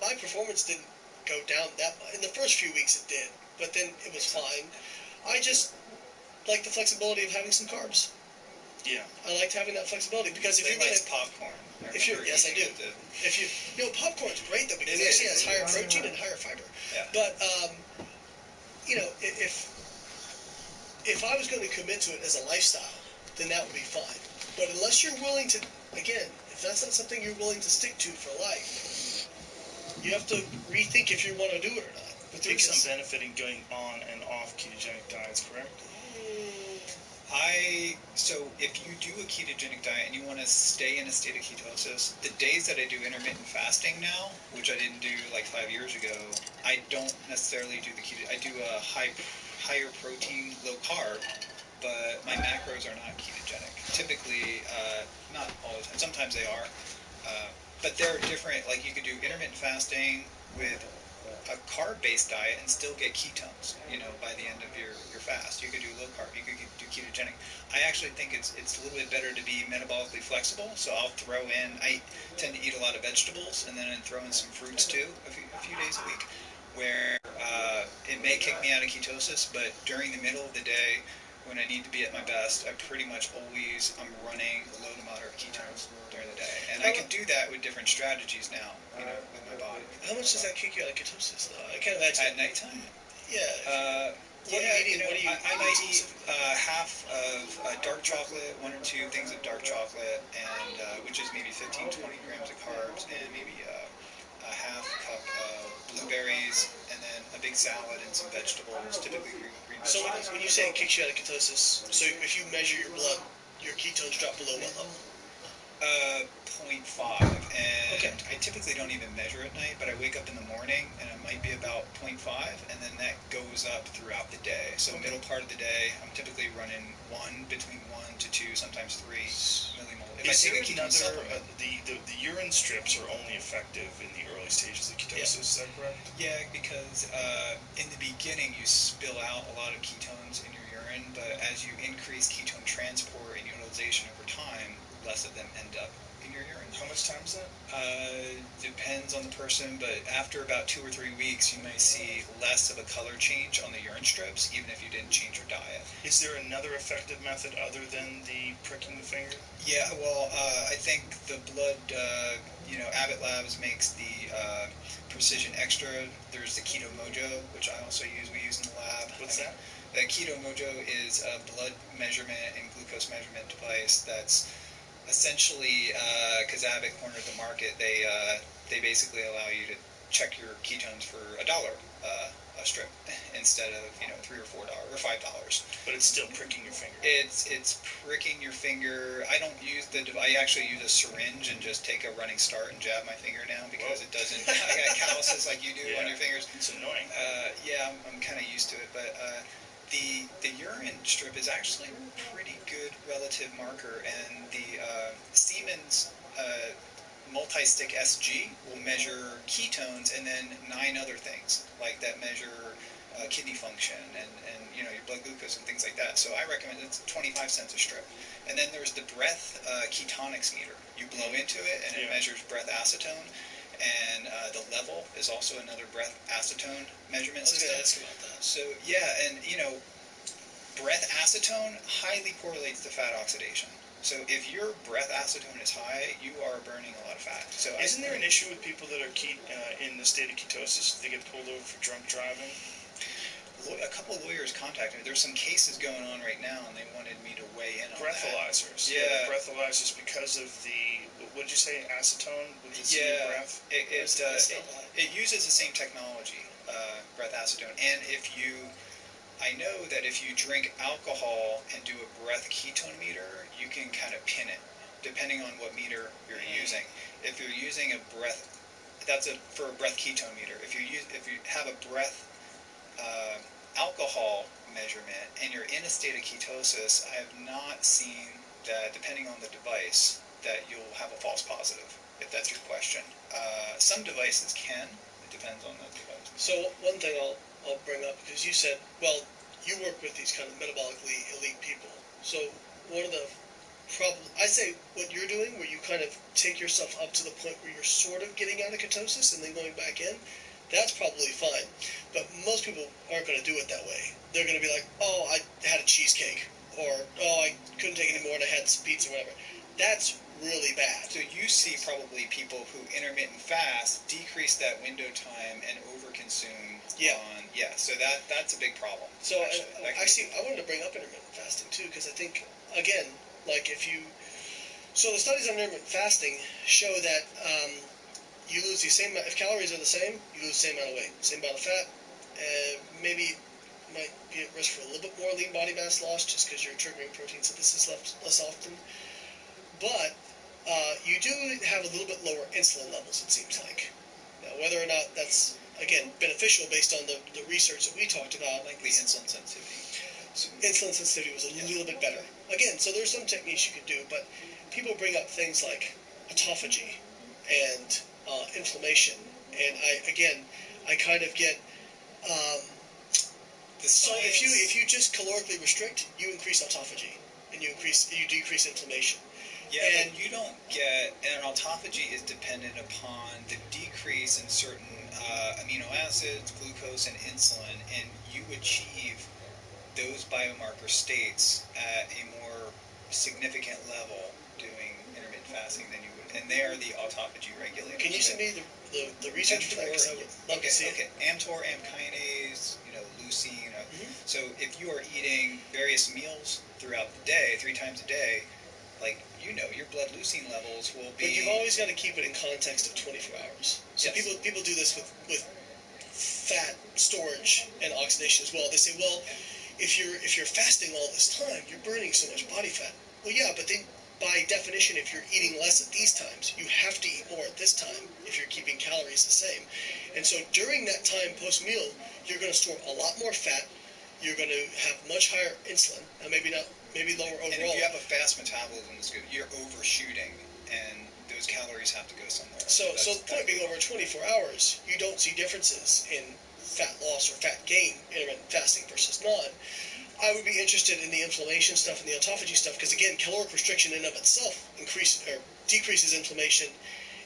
my performance didn't go down that much. In the first few weeks it did, but then it was fine. I just like the flexibility of having some carbs. Yeah. I liked having that flexibility because if They you're like gonna, popcorn. yes I do. If you, popcorn's great though because it actually has higher protein and higher fiber. Yeah. But if I was going to commit to it as a lifestyle, then that would be fine. But unless you're willing to, again, if that's not something you're willing to stick to for life, you have to rethink if you want to do it or not. But there's some benefit in going on and off ketogenic diets, correct? So if you do a ketogenic diet and you want to stay in a state of ketosis, the days that I do intermittent fasting now, which I didn't do like 5 years ago, I don't necessarily do the keto. I do a higher protein, low carb, but my macros are not ketogenic. Typically, not all the time. Sometimes they are, but they're different. Like you could do intermittent fasting with a carb-based diet and still get ketones, by the end of your fast. You could do low carb, you could do ketogenic. I actually think it's a little bit better to be metabolically flexible, so I'll throw in, I tend to eat a lot of vegetables, and then throw in some fruits too, a few days a week, where it may kick me out of ketosis, but during the middle of the day, when I need to be at my best, I'm running low to moderate ketones during the day. And I can do that with different strategies now, with my body. How much does that kick you out of ketosis, though? I can't imagine. At nighttime? Yeah. I might eat half of dark chocolate, 1 or 2 things of dark chocolate, and which is maybe 15, 20 grams of carbs, and maybe a half cup of blueberries, and then a big salad and some vegetables, typically green So vegetables. when you say it kicks you out of ketosis, so if you measure your blood, your ketones drop below what level? 0.5, and Okay. I typically don't even measure at night, but I wake up in the morning and it might be about 0.5, and then that goes up throughout the day. So middle part of the day, I'm typically running between 1 to 2, sometimes 3 millimolar. If I Is take there a ketone another, supplement, the urine strips are only effective in the early stages of ketosis, is that correct? yeah, because in the beginning you spill out a lot of ketones in your urine, but as you increase ketone transport and utilization over time, less of them end up in your urine. How much time is that? Depends on the person, but after about 2 or 3 weeks, you may see less of a color change on the urine strips, even if you didn't change your diet. Is there another effective method other than the pricking the finger? Yeah, well, I think the blood, Abbott Labs makes the Precision Extra. There's the Keto Mojo, which I also use. We use in the lab. What's that? The Keto Mojo is a blood measurement and glucose measurement device that's essentially, because Abbott cornered the market, they basically allow you to check your ketones for $1 a strip instead of $3 or $4 or $5. But it's still pricking your finger. It's pricking your finger. I don't use I actually use a syringe and just take a running start and jab my finger now because it doesn't. I got calluses like you do on your fingers. It's annoying. Yeah, I'm kind of used to it, but the urine strip is actually a pretty good relative marker, and the Siemens multi-stick SG will measure ketones and then 9 other things like that measure kidney function and your blood glucose and things like that. So I recommend it's 25 cents a strip. And then there's the breath ketonics meter. You blow into it and it measures breath acetone. And the level is also another breath acetone measurement system. I was going to ask about that. So yeah, and breath acetone highly correlates to fat oxidation. So if your breath acetone is high, you are burning a lot of fat. So isn't there an issue with people that are in the state of ketosis? They get pulled over for drunk driving. A couple of lawyers contacted me. There's some cases going on right now, and they wanted me to weigh in on Breathalyzers. that. Yeah, breathalyzers because of the, what did you say, acetone with the breath? It uses the same technology, breath acetone. And I know that if you drink alcohol and do a breath ketone meter, you can kind of pin it, depending on what meter you're using. If you're using a breath, for a breath ketone meter. If you have a breath alcohol measurement and you're in a state of ketosis, I have not seen that, depending on the device, that you'll have a false positive, if that's your question. Some devices can. It depends on the device. So one thing I'll bring up, because you said, well, you work with these kind of metabolically elite people. So one of the problems, I say what you're doing, where you kind of take yourself up to the point where you're sort of getting out of ketosis and then going back in, that's probably fine. But most people aren't going to do it that way. They're going to be like, oh, I had a cheesecake, or oh, I couldn't take any more and I had some pizza or whatever. That's really bad. So you see probably people who intermittent fast decrease that window time and overconsume. So that's a big problem. So actually, I wanted to bring up intermittent fasting too, because I think, again, like the studies on intermittent fasting show that you lose the same amount, if calories are the same, you lose the same amount of weight, same amount of fat, maybe might be at risk for a little bit more lean body mass loss just because you're triggering protein synthesis less often. But you do have a little bit lower insulin levels, it seems like. Now, whether or not that's, again, beneficial based on the research that we talked about. Like the insulin sensitivity. So insulin sensitivity was a little bit better. Again, so there's some techniques you could do, but people bring up things like autophagy and inflammation. And I kind of get... so if you just calorically restrict, you increase autophagy and you decrease inflammation. Yeah, and you don't get, and autophagy is dependent upon the decrease in certain amino acids, glucose, and insulin, and you achieve those biomarker states at a more significant level doing intermittent fasting than you would, and they are the autophagy regulators. Can you send me the research for that? Because I would love to see it. mTOR, AMP kinase, leucine. So if you are eating various meals throughout the day, 3 times a day, your blood leucine levels will be... But you've always got to keep it in context of 24 hours. So yes. people do this with fat storage and oxidation as well. They say, well, if you're fasting all this time, you're burning so much body fat. Well, yeah, but then by definition, if you're eating less at these times, you have to eat more at this time if you're keeping calories the same. And so during that time post-meal, you're going to store a lot more fat. You're going to have much higher insulin. Now, maybe lower overall. And if you have a fast metabolism, you're overshooting, and those calories have to go somewhere. So the point being, over 24 hours, you don't see differences in fat loss or fat gain intermittent fasting versus non. I would be interested in the inflammation stuff and the autophagy stuff, because again, caloric restriction in and of itself decreases inflammation,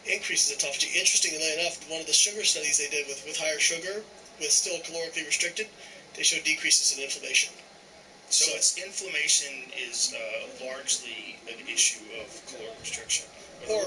increases autophagy. Interestingly enough, one of the sugar studies they did with higher sugar, with still calorically restricted, they showed decreases in inflammation. So it's inflammation is largely an issue of caloric restriction. or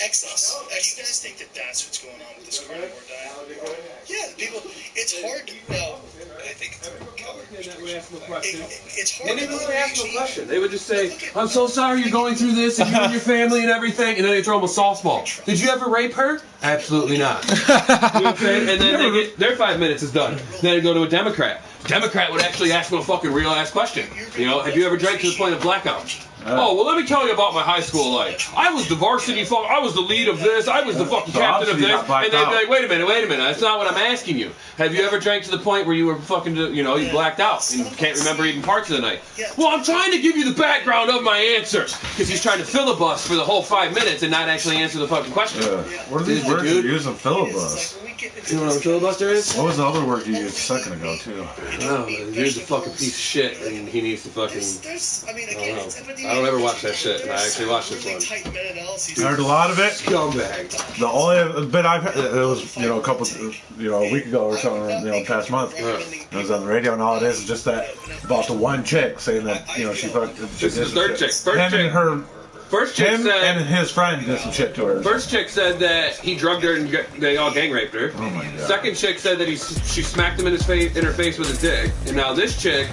excess. Do you guys think that that's what's going on with this carnivore diet? Yeah, people. It's hard now. I think it's a calorie It's hard They to didn't know even ask no actually. question. They would just say, "I'm so sorry you're going through this, and you and your family and everything," and then they throw them a softball. Did you ever rape her? Absolutely not. You know what I'm saying? And then they get their 5 minutes is done. Then they go to a Democrat. Democrat would actually ask them a fucking real ass question. You know, have you ever drank to the point of blackout? Oh, well, let me tell you about my high school life. I was the varsity, I was the lead of this, I was the fucking captain of this, and they'd be like, wait a minute, that's not what I'm asking you. Have you ever drank to the point where you were fucking, you know, you blacked out and can't remember even parts of the night? Well, I'm trying to give you the background of my answers, because he's trying to filibust for the whole 5 minutes and not actually answer the fucking question. What are these words you use in filibust? You know what a filibuster is? What was the other word you used a second ago, too? No, here's a fucking piece of shit, and he needs to fucking... I don't ever watch that shit, and I actually watched this one. I heard a lot of it. Scumbag. The only bit I've heard, it was, you know, a week ago or something, you know, past month. It was on the radio, and all it is just that, about the one chick saying that, you know, she fucked... This is the third chick. First chick him said, and his friend did some shit to her. First chick said that he drugged her and they all gang raped her. Oh my god. Second chick said that she smacked him in her face with his dick. And now this chick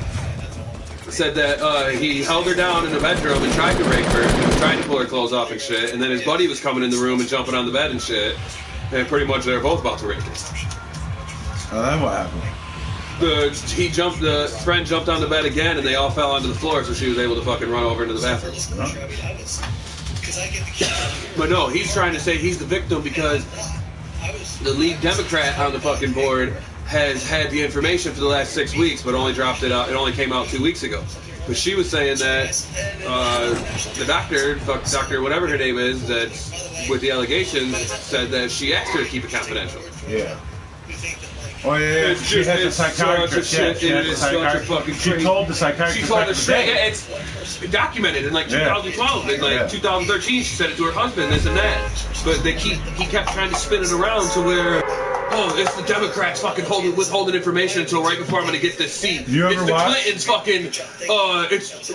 said that he held her down in the bedroom and tried to rape her and tried to pull her clothes off and shit. And then his buddy was coming in the room and jumping on the bed and shit. And pretty much they were both about to rape her. Oh, then what happened? The friend jumped on the bed again, and they all fell onto the floor, so she was able to fucking run over into the bathroom. But no, he's trying to say he's the victim because the lead Democrat on the fucking board has had the information for the last 6 weeks, but only dropped it out. It only came out 2 weeks ago. But she was saying that the doctor, whatever her name is, that with the allegations, said that she asked her to keep it confidential. Yeah. Oh yeah, she has a psychiatrist. She told the psychiatrist. She told the straight. It's documented in like 2012, in like 2013. She said it to her husband, this and that. But he kept trying to spin it around to where, oh, it's the Democrats fucking withholding information until right before I'm gonna get this seat. You ever it's the watch? Clintons fucking, it's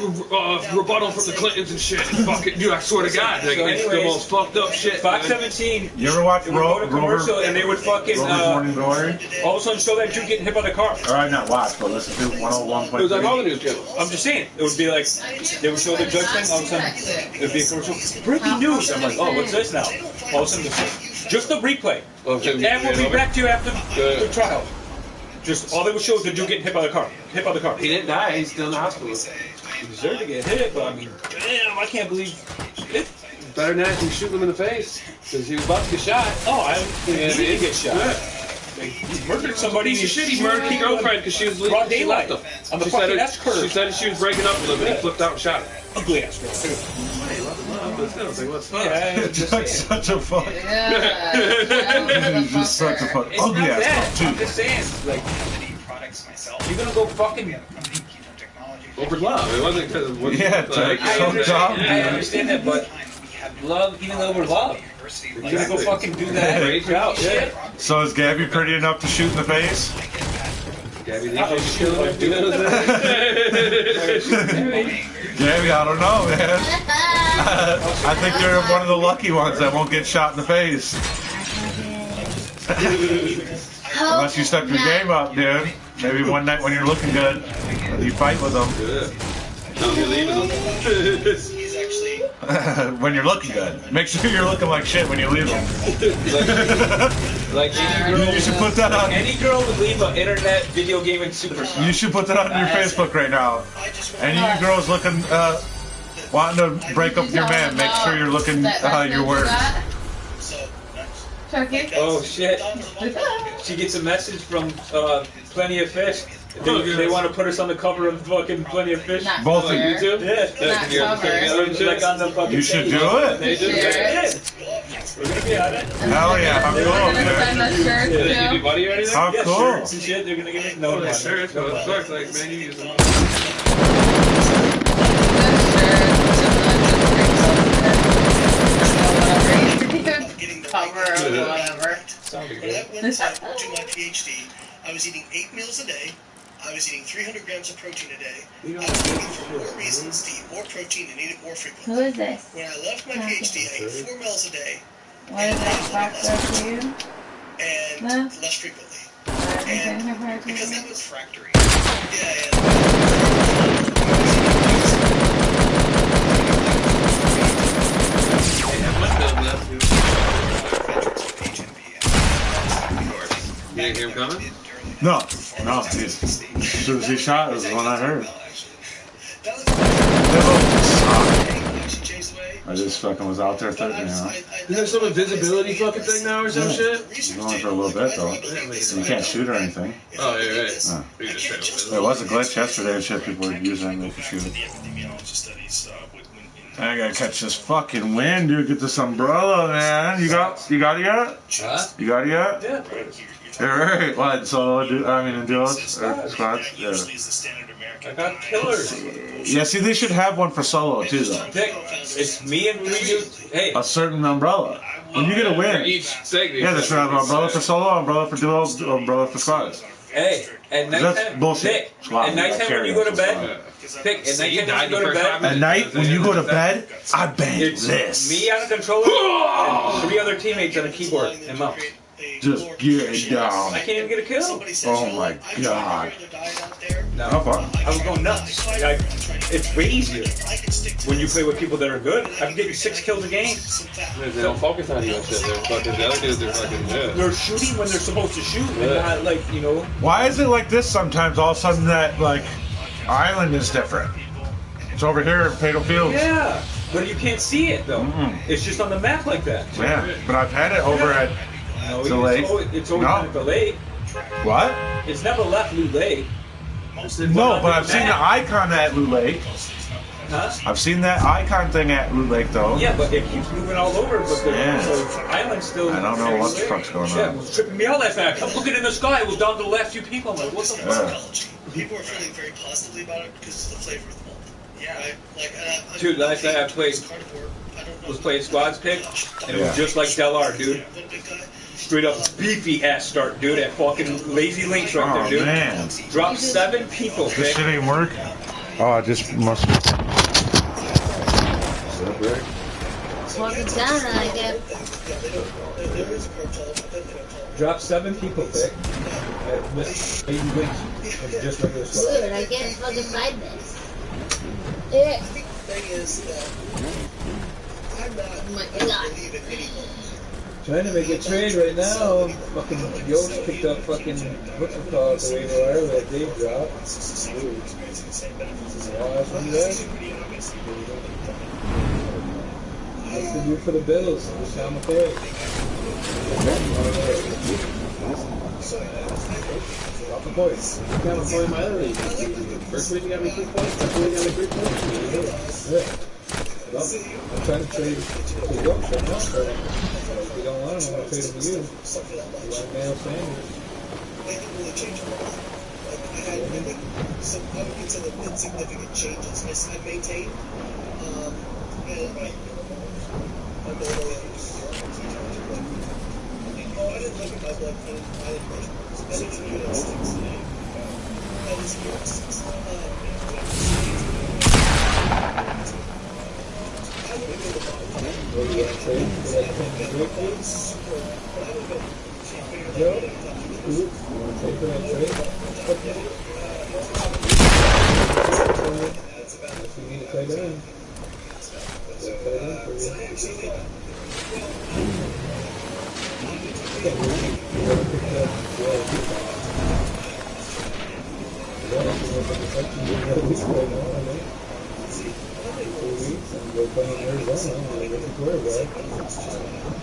rebuttal from the Clintons and shit. Fucking, dude, I swear to God, like, it's the most fucked up shit. Fox 17. You ever watch Rover commercial and they would fucking Morning Glory? all of a sudden show that dude getting hit by the car. All right, not watch, but listen to 101.3. It was on all the news channels. I'm just saying, it would be like, they would show the judge thing, all of a sudden, it would be a commercial. Breaking news! I'm like, oh, what's this now? All of a sudden, just the replay. And we'll be back to you after the trial. Just, all they would show is the dude getting hit by the car. He didn't die, he's still in the hospital. He deserved to get hit, but I mean, damn, I can't believe it. Better than that than shooting him in the face, because he was about to get shot. Oh, he did get shot. He murdered somebody. He murdered his girlfriend because she was leaving. Broad daylight. On the fucking S-curve. She said she was breaking up with him, and he flipped out and shot her. Ugly ass girl. Yeah, Just such a fuck. Yeah. He's just such a fuck. It's Ugly not ass bad. fuck, too. I'm just saying, like, products myself. you're gonna go fucking. Over love. It wasn't because of what Yeah, like, I understand that, but love, even though we're love, you're gonna go fucking do that. Rage out, shit. So is Gabby pretty enough to shoot in the face? Gabby, Gabby, I don't know, man. I think you're one of the lucky ones that won't get shot in the face. Unless you step your game up, dude. Maybe one night when you're looking good, you fight with them. No, you're leaving them. He's actually. When you're looking good. Make sure you're looking like shit when you leave them. Like any girl, You should put that on. any girl would leave an internet video gaming superstar. You should put that on your Facebook right now. Any of you girls looking, wanting to break up with your man, make sure you're looking your worst. Turkey? Oh shit! She gets a message from Plenty of Fish. They want to put us on the cover of fucking Plenty of Fish. Not Both of cover. you too? Yeah. Not cover. Like on the fucking You should page. do it. They do it. We're gonna be on it. Hell yeah, how cool, Send man. us shirts, Did they give you too. buddy or anything? How Yeah, cool. shirts and shit. They're gonna give me no. Shirts, but it sucks. Like, man, you use them. Cover or whatever. When I went to my PhD, I was eating 8 meals a day. I was eating 300 grams of protein a day. I was looking for more reasons to eat more protein and eat it more frequently. Who is this? When I left my PhD, I ate 4 meals a day. What is that box up to you? And No? less frequently. And Because that was Refractory. You didn't hear him coming? No. As soon as he shot, it was the one I heard. I just fucking was out there, you know. Is there some invisibility fucking thing now or some shit? It's going for a little bit though. You can't shoot or anything. Oh, yeah, right. There was a glitch yesterday and shit people were using they could shoot. I gotta catch this fucking wind, dude. Get this umbrella, man. You got it yet? Huh? You got it yet? Yeah. Yeah, right. What? Solo? In duos or squads? Yeah. I got killers. Yeah. See, they should have one for solo too, though. Dick, it's me and Ryu. Hey, A certain umbrella. When you get a For win. each segment. Yeah, they should have an umbrella for solo, umbrella for duos, umbrella for squads. hey, at That's nighttime, bullshit. Dick, Squad, at nighttime when you go to bed, Dick, at nighttime when you go to bed, At night, when you go to bed, I bang it's this. me on a controller and 3 other teammates on a keyboard and mouse. Just get it down. I can't even get a kill. Oh my god. No, How far? I was going nuts. It's way easier when you play with people that are good. I'm getting 6 kills a game. They don't focus on you and shit. They're fucking, the other dudes are fucking, yeah. They're shooting when they're supposed to shoot, and not like, you know. Why is it like this sometimes? All of a sudden that, like, island is different. It's over here in Fatal Fields. Yeah, but you can't see it though. It's just on the map like that. Yeah, but I've had it over at No, the lake. It's always No. been at the lake. What? It's never left Loot Lake. No, but I've seen the icon at Loot Lake. Huh? I've seen that icon thing at Loot Lake though. Yeah, but it keeps moving all over. But the island still. I don't know what the fuck's going Yeah, it on. was tripping me out last night. I kept looking in the sky. It was down to the last few people. I'm like, what the fuck? Yeah. People are feeling very positively about it because of the flavor of the moment. Yeah. Right? Like, and Dude, last night I played. Was playing squads pick, and it was just like Del R, dude. Straight up beefy ass start, dude. At fucking Lazy Links right there, Oh dude. man, Dropped 7 people, this pick. shit ain't working. Oh, I just must. Plug it down and I get. Dropped 7 people, pick. At Lazy Links. Just like this. Dude, I can't fucking find this. Yeah. thing is that I'm not Oh my God. believing anyone. Trying to make a trade right now. Fucking Yost picked up fucking what's it called the waiver wire that Dave dropped. What's the do for the Bills? Sean McCoy. Drop the points. Sean McCoy in my other league. First week you got me 3 points. Second week you got me 3 points. Yeah. Well, I'm trying to trade to Yorkshire now. If you don't want him, I'm going to trade him to you. You want Mayo Sanders? They didn't really change a lot. Like, I had really some, I would consider insignificant changes I maintained. And I'm normally oh, I didn't look at my blood. I didn't brush my I didn't do instincts. I didn't do instincts. I would have been the bottom. What do you want to trade for that Kenny Drake, please? Joe? You want to trade for that trade? If you need to trade in. We'll trade in for you. You want to pick up and go play in Arizona and get the quarterback.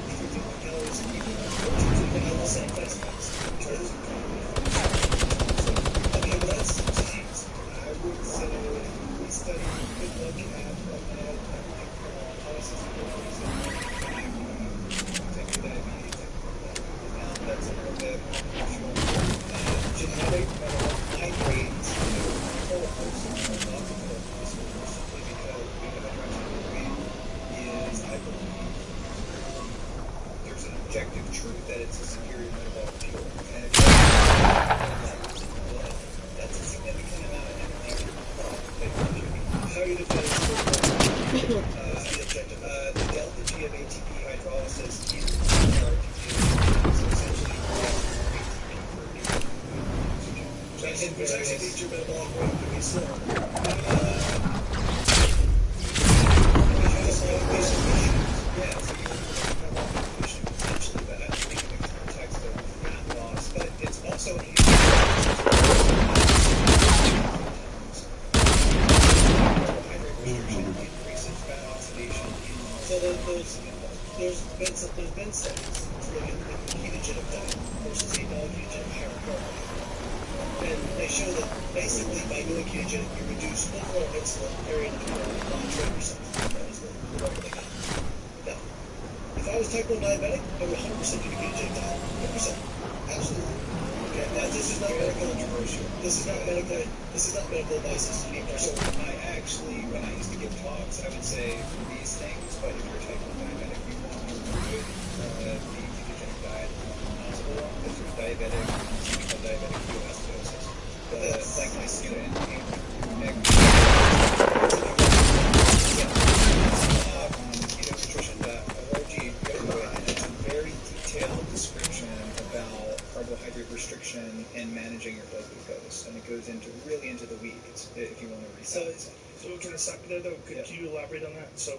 There's an objective truth that it's a superior metabolic fuel. And that's which actually leads your metabolic rate to be slower. Yeah, so you potentially that in the context of fat loss, but it's also increases fat oxidation. So there's been studies looking at the ketogenic diet versus a non-ketogenic higher carb diet. And they show that basically by going ketogenic, you reduce overall insulin area under the curve, non-trade yourself. That was the recommendation. Now, if I was type 1 diabetic, I would 100% do the ketogenic diet. 100%. Absolutely. Okay, now this is not medical controversial. This is not medical advice. This is me personally. I actually, when I used to give talks, I would say these things, but if you're type 1 diabetic, you want to avoid the ketogenic diet possible. If you're diabetic, something called diabetic ketoacidosis. Like my student, very detailed description about carbohydrate restriction and managing your blood glucose, and it goes really into the weeds if you want to read that. So can I stop you there though? Could you elaborate on that? So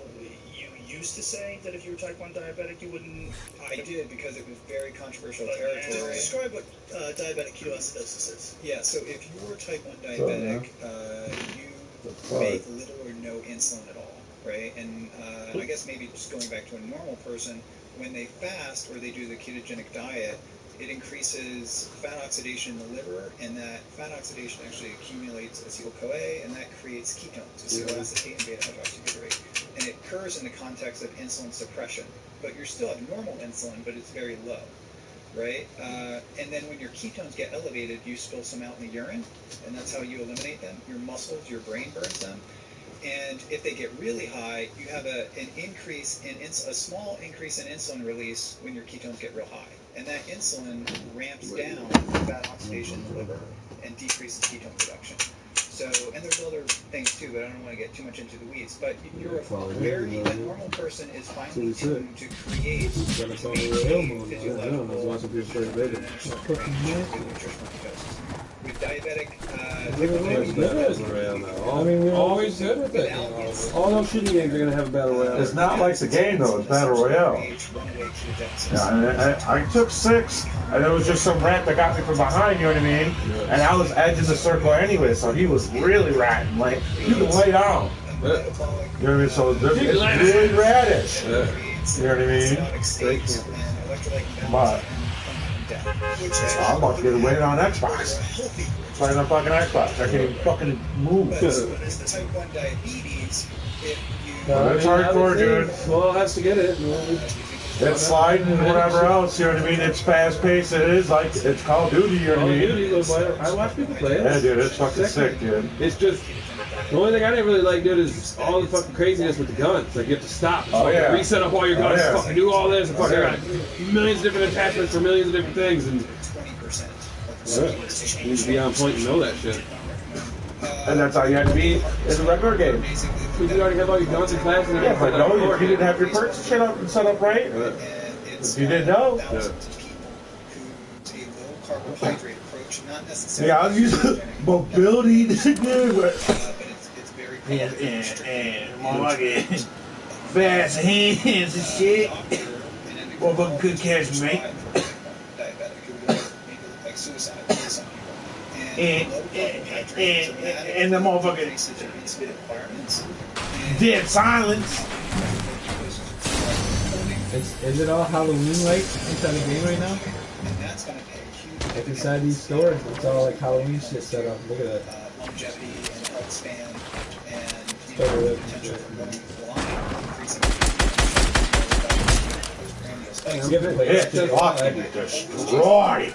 you used to say that if you were type 1 diabetic, you wouldn't. I did because it was very controversial territory. Describe what diabetic ketoacidosis is. Yeah, so if you're type 1 diabetic, you make little or no insulin at all, right? And I guess maybe just going back to a normal person, when they fast or they do the ketogenic diet, it increases fat oxidation in the liver, and that fat oxidation actually accumulates acetyl-CoA, and that creates ketones, acetyl-acetate and beta-hydroxybutyrate. And it occurs in the context of insulin suppression. But you're still at normal insulin, but it's very low, right? And then when your ketones get elevated, you spill some out in the urine, and that's how you eliminate them. Your muscles, your brain burns them. And if they get really high, you have a small increase in insulin release when your ketones get real high. And that insulin ramps down fat oxidation in the liver and decreases ketone production. So, and there's other things too, but I don't want to get too much into the weeds. But you're a normal person is finally tuned to create physiological with diabetic, always good with it. All those shooting games are going to have a battle royale. It's not like the game though, it's battle royale. Yeah, I took 6, and there was just some rat that got me from behind, you know what I mean? And I was edging the circle anyway, so he was really ratting. Like, you can lay down. You know what I mean? So it's really radish. You know what I mean? But I'm about to get away on Xbox. Playing on fucking Xbox. I can't even fucking move. It's the type 1 diabetes. It's hardcore, dude. Well, it has to get it. It's sliding and whatever else, you know what I mean? It's fast paced, it is like, it's Call of Duty, you know what I mean? I watch people play it. Yeah, dude, it's fucking sick, dude. It's just, the only thing I didn't really like, dude, is all the fucking craziness with the guns. Like, you have to stop. Reset up all your guns, fucking do all this, and fucking got millions of different attachments for millions of different things, and you need to be on point and know that shit. And that's how you have to be in a regular game. Because you already have all your guns in class and everything. Yeah, but no, if you didn't have your perks and shit up and set up right, if you didn't know. Yeah, I was using mobility, dude, but motherfucking fast hands and shit. Motherfucking good cash, mate. And the motherfucking dead silence. Is it all Halloween lights inside the game right now? Like inside these stores, it's all like Halloween shit set up. Look at that. Longevity and health span and potential for going blind, It's fucking destroyed.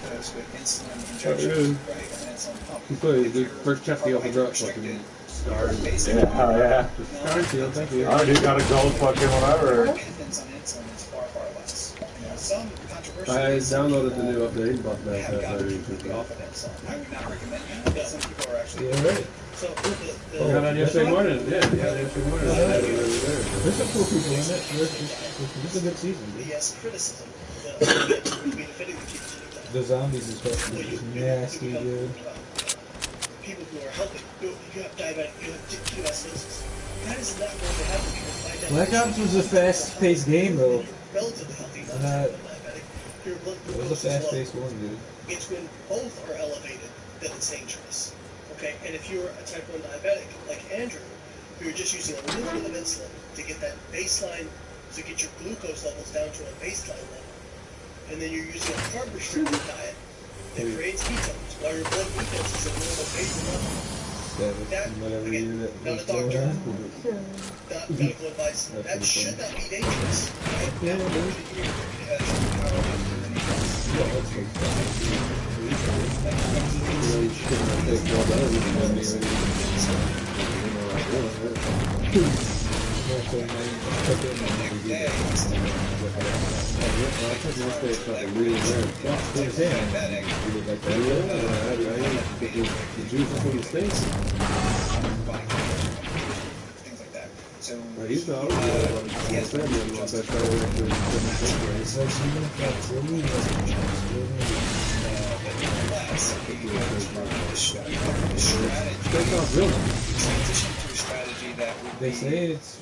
The first chesty off the drop fucking started. Yeah, oh yeah. Thank you. Oh, dude, got a gold fucking whatever. I downloaded the new update, but that I would not recommend it, but some people are actually. Yeah, right. I got on yesterday morning. Yesterday morning. There's some cool people in it. This is a good season, dude. Yes, criticism. The zombies is fucking nasty, dude. who are helping. You have diabetic, you have ketoacidosis. That is not going to happen because by definition, Black Ops was a fast-paced game, though. Relatively healthy, not diabetic. Your blood It was a glucose is low. fast-paced one, dude. It's when both are elevated that it's dangerous. Okay, and if you're a type 1 diabetic like Andrew, you're just using a little bit of insulin to get that baseline, to get your glucose levels down to a baseline level, and then you're using a carb-restricted diet that creates ketones while your blood glucose is at normal basal level. That, again, not a doctor, not medical advice. That should not be dangerous. Right? Yeah, dude. They say it's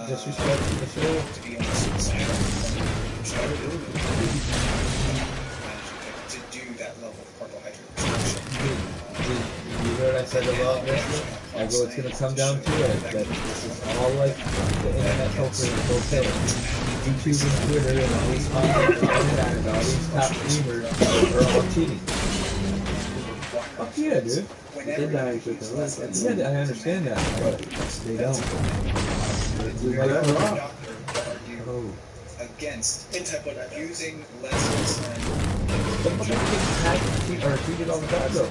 disrespect to the show. To do that level of carbohydrate restriction. You know what I said about this? I go, it's going to come down to it, that this is all like the internet culture is okay. YouTube and Twitter and all these content and all these top streamers are all cheating. Fuck yeah, dude. Yeah, I understand that, but they don't. Against using less Some people are treated all the time, though.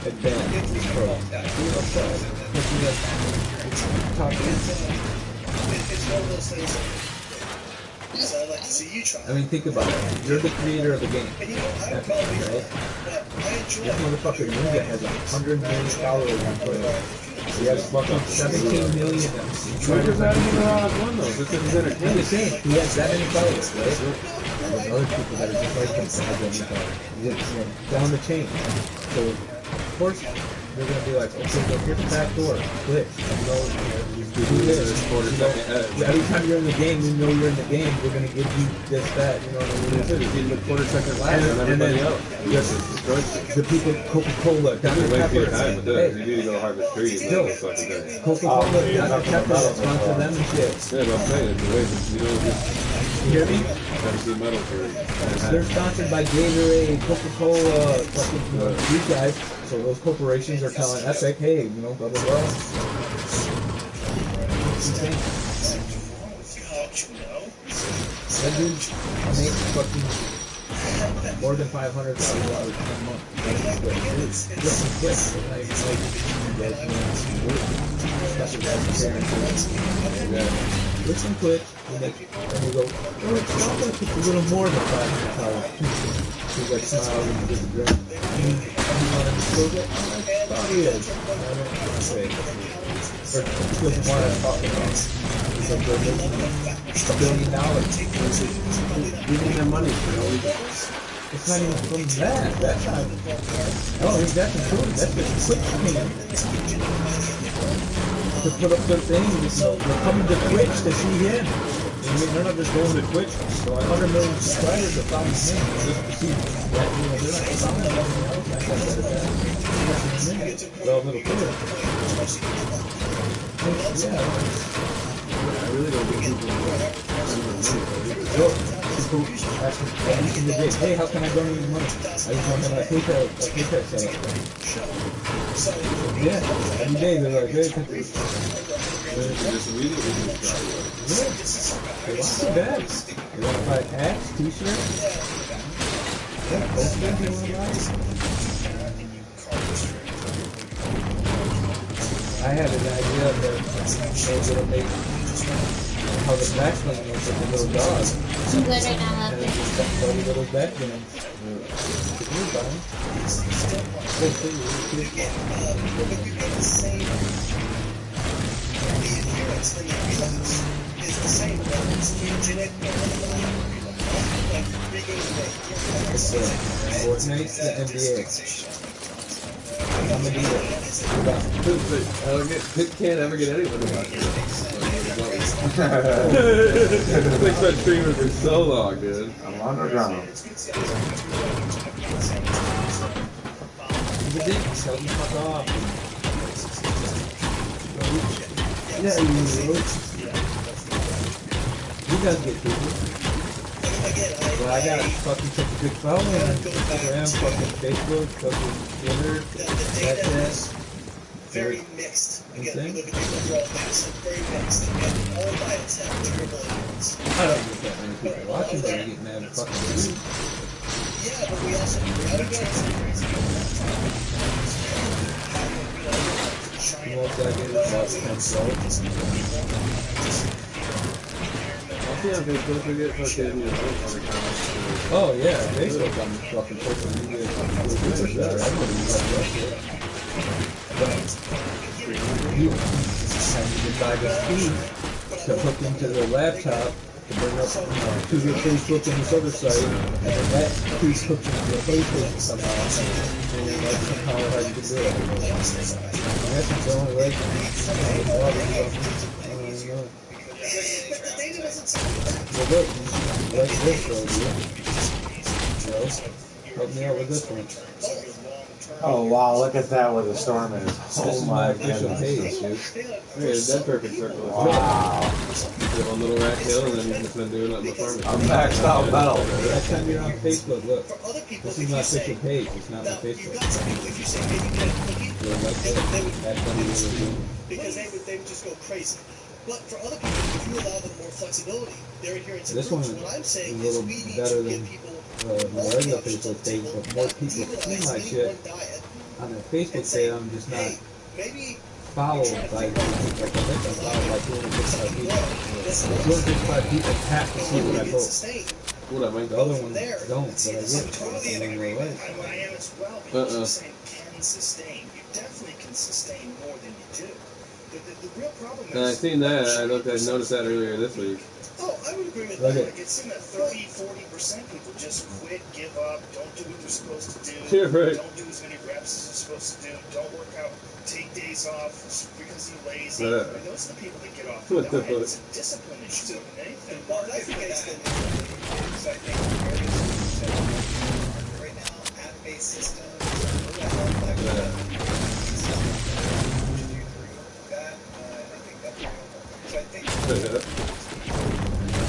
Advanced, pro. Treated all the time. It's one of those things that I'd like to see you try. I mean, think about it. You're the creator of the game. And you know, I have probably right? but I enjoy This motherfucker Ninja has 100 million followers on Twitter. He has fucking 17 million. Twitter's not even around one though. This is entertainment. I'm just saying, he has that many followers, right? There's other people that are just like him that have that many followers. It's down the chain. So, of course, they're gonna be like, okay, go here's the back door. Click. You do this. Every time you're in the game, you know you're in the game. We're gonna give you this, that. You know what I mean? He's the quarter-second lag on everybody else. The people, Coca-Cola, Dr. Pepper. You need to go harvest trees. Coca-Cola, Dr. Pepper, sponsor them and shit. Yeah, but I'm saying it's the way that You hear me? They're sponsored by Gatorade, Coca-Cola, fucking these guys. So those corporations are telling Epic, hey, blah blah blah. That dude makes fucking more than $500,000 a month. Listen quick, listen quick, and you go, oh, it's not going to take a little more than $500,000. He's like smiling and just grin. You want to disclose it? Oh, he is. I don't want to say it. Or he doesn't want to talk about it. He's like, they're making $1 billion. Giving them money, It's not even from that. That's not. Oh, that's included. That's just Twitch paying. To put up their thing, they're coming to Twitch to see him. I mean, they're not just going to Twitch. So 100 million subscribers are following him just to see that, they're not following anything else like that. Well, little kid. Yeah. I really don't think People ask me every single day, hey, how can I donate you money? I just want to have a PayPal set up. Yeah, every day they're like, hey, they want some bags. They want to buy hats, t-shirts. Yeah, those things they want to buy. I had an idea that they were going to make how the backspin was with the little dog. I'm good right now, And love. it's just got all the little backspins. It's Fortnite and NBA. I'm gonna eat it. Can't ever get anyone about it. Thanks for streaming for so long, dude. I'm underground. You did. Tell me fuck off. Yeah, you will. You guys get people. Well, I got fucking such a big following on Instagram, fucking Facebook, fucking Twitter, Snapchat. Very mixed. Again, we look at the overall massive, very mixed. And all by itself, terrible influence. I don't get that many people watching, but I get mad at fucking views. Yeah, but we also have other guys that are crazy. The most I get is about 10 I'll see on Facebook, we get fucking, you know, Oh yeah, Facebook on fucking social media. Everybody loves that shit. But you have to buy the speed to hook into the laptop to bring up to your Facebook and this other site, and then that piece hooks into your PlayStation somehow. And that's somehow how you can do it. And that's the only way to well, look, like this, though, dude. Help me out with this one. Oh wow, look at that where the storm is. Oh my official page, goodness. dude. yeah, that perfect circle. Wow. You have a little rack hill, and then you've just been doing it in the farm. I'm maxed out metal. Next time you're on Facebook, look. This is my official page. It's not my Facebook. Like that. That's what you really do. Because they would just go crazy. But for other people, if you allow them more flexibility, they're adhering to This one is what I'm saying a little is we need better to than give people my regular Facebook page, but more people see my shit on their Facebook page. I'm just not followed by people. Like, I think I'm followed by 255 people. 255 people have to see what I post. What up, man? The other ones don't, but I get it. Totally In agree real with life. I am as well. Because you're saying can sustain. You definitely can sustain more than you do. The real problem is... And I seen that. I noticed that earlier this week. Oh, I would agree with that. Like, it's in that 30-40% people just quit, give up, don't do what they're supposed to do. Yeah, right. Don't do as many reps as you're supposed to do. Don't work out. Take days off because you're lazy. Yeah. And those are the people that get off What the the diet. fuck? It's a discipline issue more than anything. Well, that's the case that I think right now, app-based systems,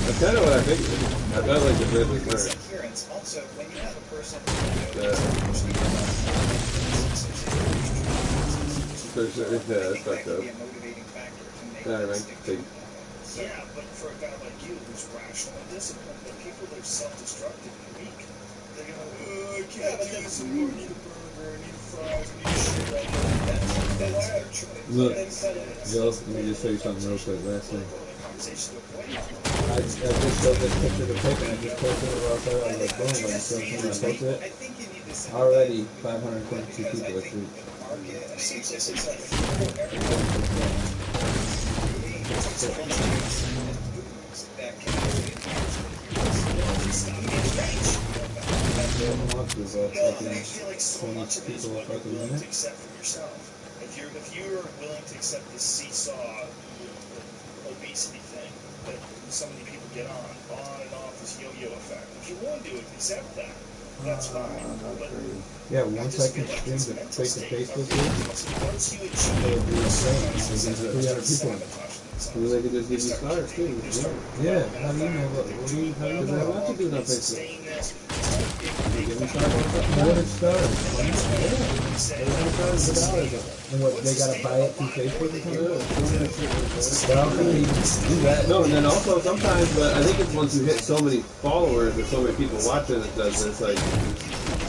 That's kind of what I figured. I felt like the bridge was hurt. Also, when you have a person Yeah, that's fucked up. Yeah, but for a guy like you who's rational and disciplined, the people that are self-destructive and weak, they go, oh, I can't do this anymore, I need a burger, I need fries, I need shit like that. That's their choice. Look, Joe, let me just show you something real quick. Last thing. I just showed this picture of the pic and I just posted it outside. I was like, boom, like, so when I posted it, already 522 people this week. If you're willing to accept this seesaw obesity thing that so many people get on and off, this yo-yo effect, if you're willing to accept that, that's fine. But yeah, once I can stream the face-to-face with you, once you it'll be insane. There's 300 people. Maybe they could just give you stars too. Yeah, how do you know what you Because I want to do it on Facebook. Give me stars. What is stars? And what, they gotta buy it through Facebook or something? But I don't think they do that. No, and then also sometimes, but I think it's once you hit so many followers or so many people watching it, that it's like,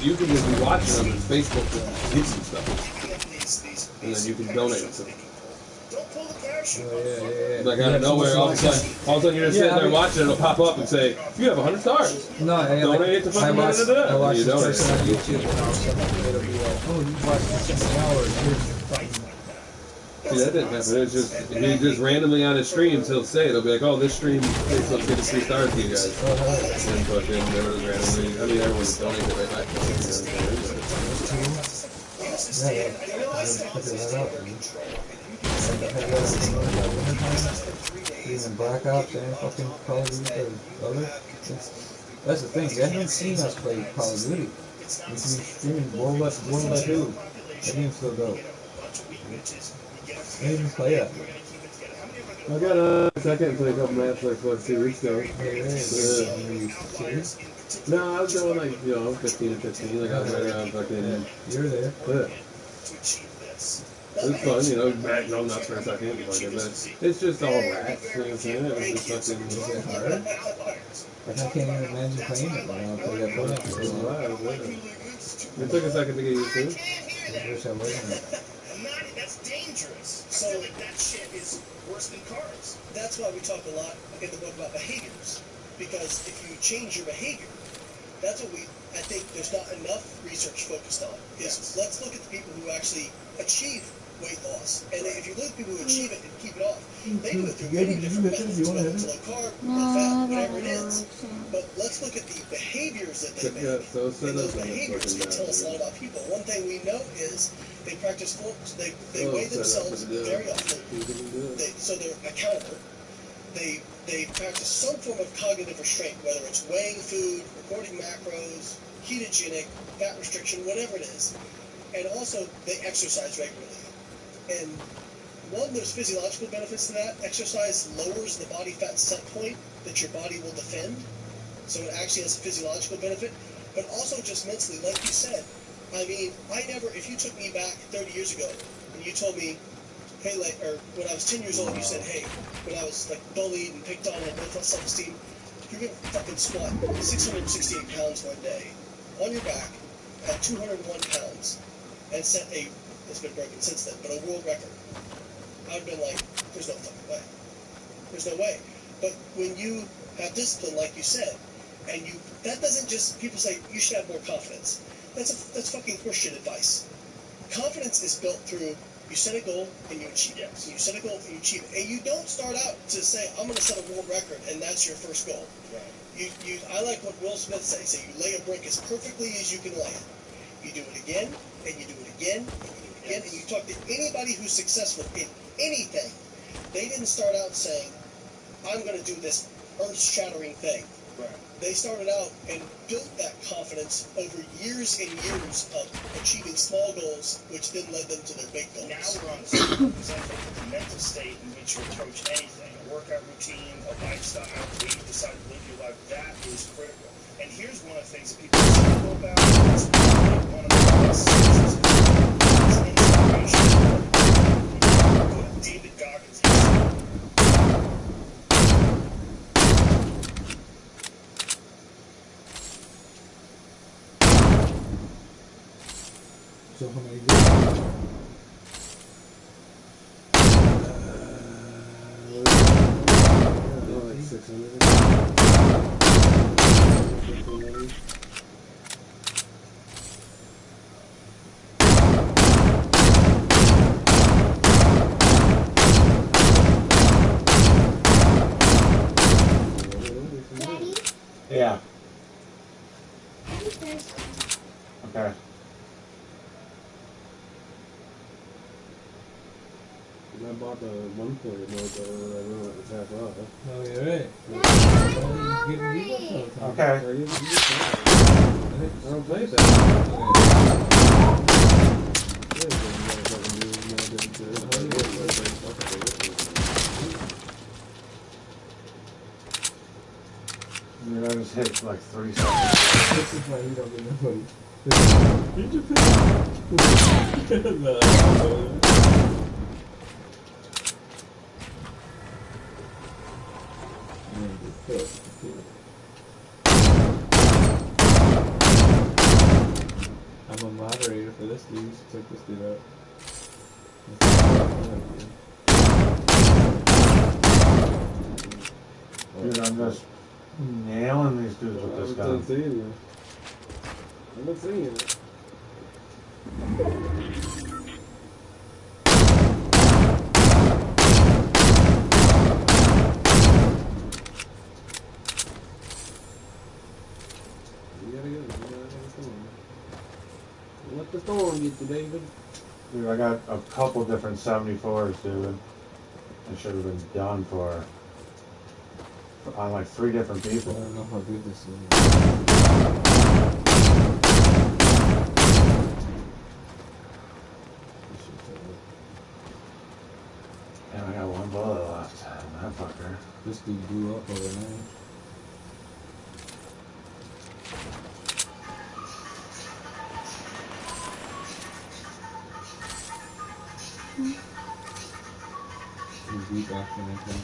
you can just be watching them and Facebook just gives you stuff. And then you can donate it to them. Yeah. Like out of nowhere, all of a sudden you're just sitting there watching it, it'll pop up and say, you have 100 stars. No, Donate it to fucking I watched you this donate person on it. YouTube and all of a sudden it'll be like, oh, you watched this in an hour, here's fucking... See, that didn't happen. It's just, he just randomly on his streams, he'll say, it'll be like, oh, this stream, Facebook's getting 3 stars to you guys. And fucking, there was randomly, I mean, everyone's donating it right back to him. understand. I realize that figure that out, man. Even blackouts and fucking Call of Duty or other. That's the thing. You haven't seen us play Call of Duty. We can be streaming World War II. That game still go. I didn't even play it. I got a second play a couple matches like 2 weeks ago. No, I was going like 15 and 15. Like I was right around fucking. You were there. Yeah. It was fun, back no nuts for a second, fucking, but it's just all rats, you know what I'm saying? It was just fucking hard. I can't even imagine playing it when I play that Fortnite. It took a second to get used to. I wish I wasn't. That's dangerous. So that shit is worse than cards. That's why we talk a lot in the book about behaviors. Because if you change your behavior, that's what I think there's not enough research focused on. Let's look at the people who actually achieve weight loss. And if you look at people who achieve it and keep it off, they do it through many different methods, whether it's low carb, low fat, whatever it is. But let's look at the behaviors that they make. And those behaviors can tell us a lot about people. One thing we know is they practice they weigh themselves very often. So they're accountable. They practice some form of cognitive restraint, whether it's weighing food, recording macros, ketogenic, fat restriction, whatever it is. And also, they exercise regularly. And one, there's physiological benefits to that. Exercise lowers the body fat set point that your body will defend. So it actually has a physiological benefit. But also just mentally, like you said, I mean, if you took me back 30 years ago, and you told me, hey, or when I was 10 years old, you said, hey, when I was bullied and picked on and had no self-esteem, you're going to fucking squat 668 pounds one day on your back at 201 pounds and set it's been broken since then, but a world record. I would have been like, there's no fucking way. There's no way. But when you have discipline, like you said, and that doesn't just, people say, you should have more confidence. That's fucking Christian advice. Confidence is built through, you set a goal and you achieve it. So you set a goal and you achieve it. And you don't start out to say, I'm going to set a world record, and that's your first goal. Right. I like what Will Smith says. So you lay a brick as perfectly as you can lay it. You do it again, and you do it again, and you do it again. And you talk to anybody who's successful in anything, they didn't start out saying, I'm going to do this earth-shattering thing. Right. They started out and built that confidence over years and years of achieving small goals, which then led them to their big goals. Now we're on something, because I think the mental state in which you approach anything, a workout routine, a lifestyle, the way you decide to live your life, that is critical. And here's one of the things that people struggle about. It's one of the best sources of inspiration. David Goggins. So how many do like 600. Yeah. Okay. I bought the 1.0 motor, it's half off. Oh, you're right. Okay. I don't play that. I just hit like 3 seconds. This is why you don't get nobody. Did you pick? No. I'm a moderator for this dude. Check this dude out. Dude, I'm just nailing these dudes with this gun. I'm not seeing it. Let the storm get you, David. Dude, I got a couple different 74s, dude. I should have been done for on like 3 different I people. don't know how good this is. And I got 1 bullet left. That fucker. This dude blew up overnight. He's deep after my plan.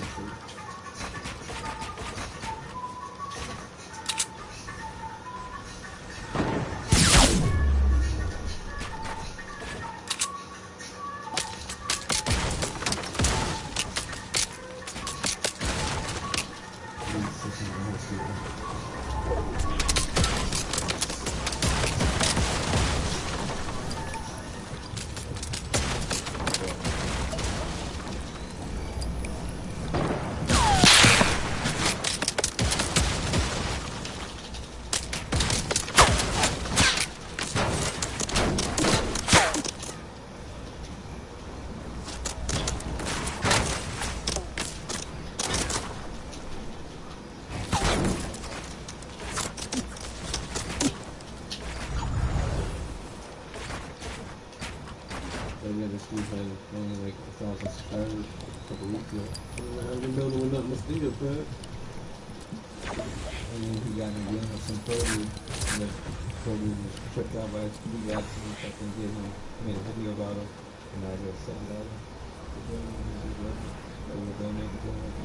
This dude had only like 1,000 subscribers a couple weeks ago. I've been building with nothing to steal, bro. And then he got in again with some produce. And the produce was tripped out by 3 guys and fucking did him. Made a video about him. And I got $7. They were donating to him.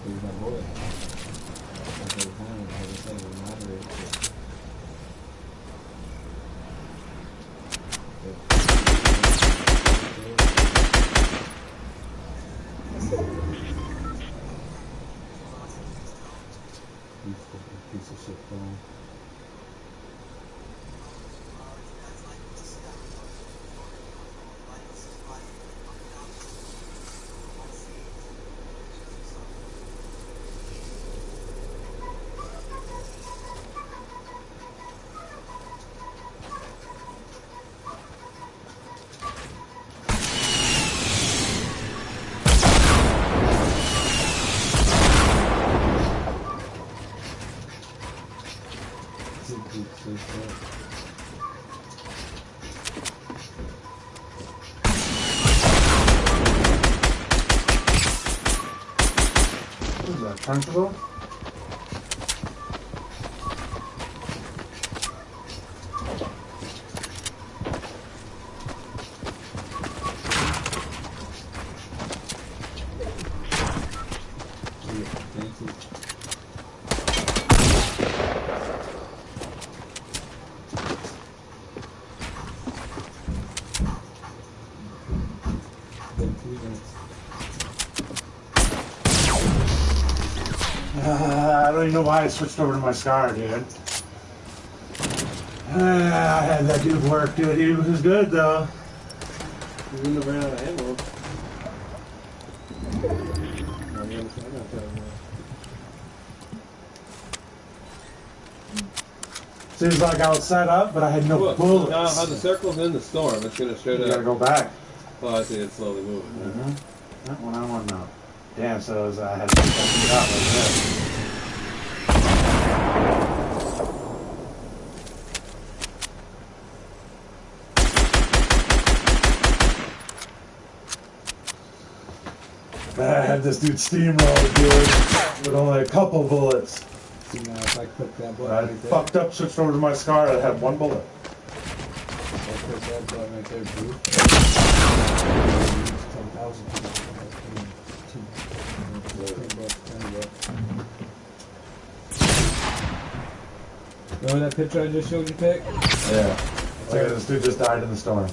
He was my boy. That's every time. I was saying, we're moderated. Piece of shit phone. What is that, Trunchable? I don't even know why I switched over to my Scar, dude. I had that dude work, dude. He was good, though. You wouldn't have ran out of ammo. Seems like I was set up, but I had no bullets. Now, how the circle's in the storm, it's gonna straight You up. gotta go back. Oh, I see it's slowly moving. Mm-hmm. That one I want to know. Damn, so I had to pick it up like this. I had this dude steamroll, dude, with only a couple bullets. See now if I click that button I right there. fucked up, switched over to my Scar, I had 1 bullet. If I click that button right there, blue. 10,000 people. Remember that picture I just showed you, Pick? Yeah. Look at this dude just died in the storm.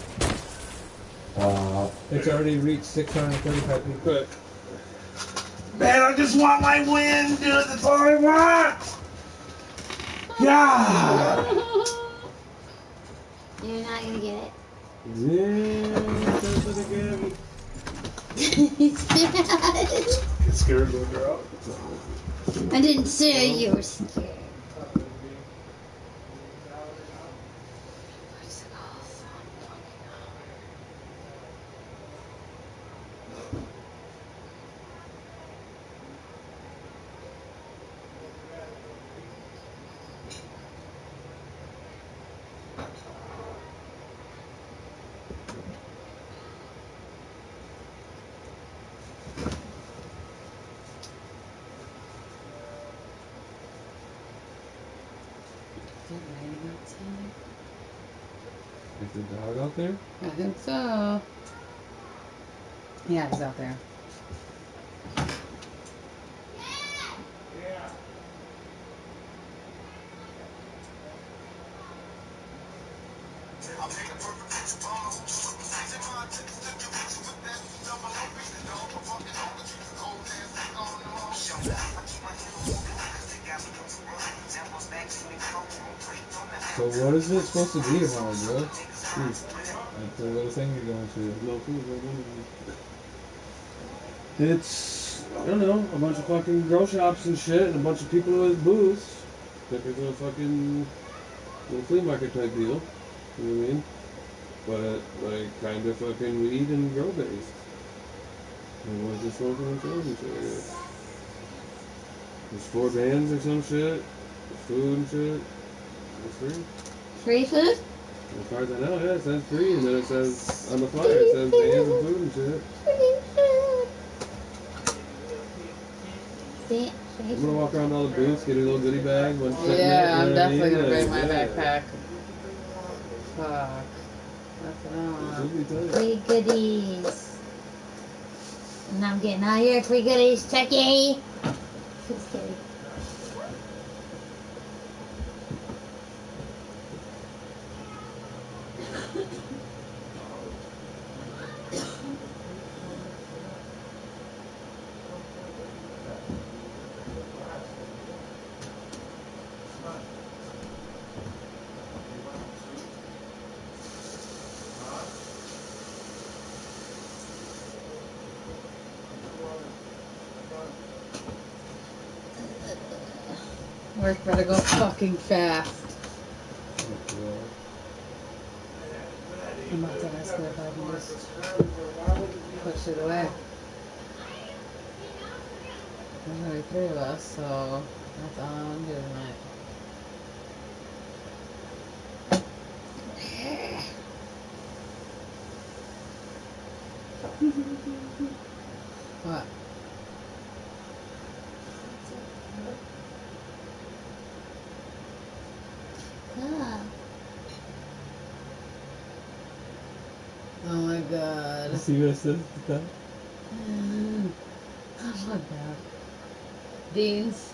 Wow. It's already reached 635 people. Quick. Man, I just want my win, dude. That's all I want. Yeah. You're not gonna get it. Yeah, that's it again. Get scared, little girl. I didn't say you were scared. Where's the call? Is the dog out there? I think so. Yeah, he's out there. So what is it supposed to be tomorrow, bro? Like the little thing you're going to. No food, It's, I don't know, a bunch of fucking grow shops and shit, and a bunch of people with booths. Like it's a fucking little flea market type deal. You know what I mean? But, like, kind of fucking weed and grow based. Everyone's just smoking and chilling and shit, I guess. There's 4 bands or some shit. There's food and shit. It's free. Free food? As far as I know, yeah, it says free, and then it says on the flyer, it says bands and food and shit. I'm gonna walk around all the booths, get a little goodie bag. Yeah, I'm definitely gonna bring my backpack. Fuck. That's Free goodies. And I'm getting all your free goodies, Chucky. Just kidding. Work better go fucking fast. I'm about to ask her if I can just push it away. There's only 3 of us, so that's all I'm doing tonight. What? Oh my god. See what it says at the top? Oh my god. Dean's.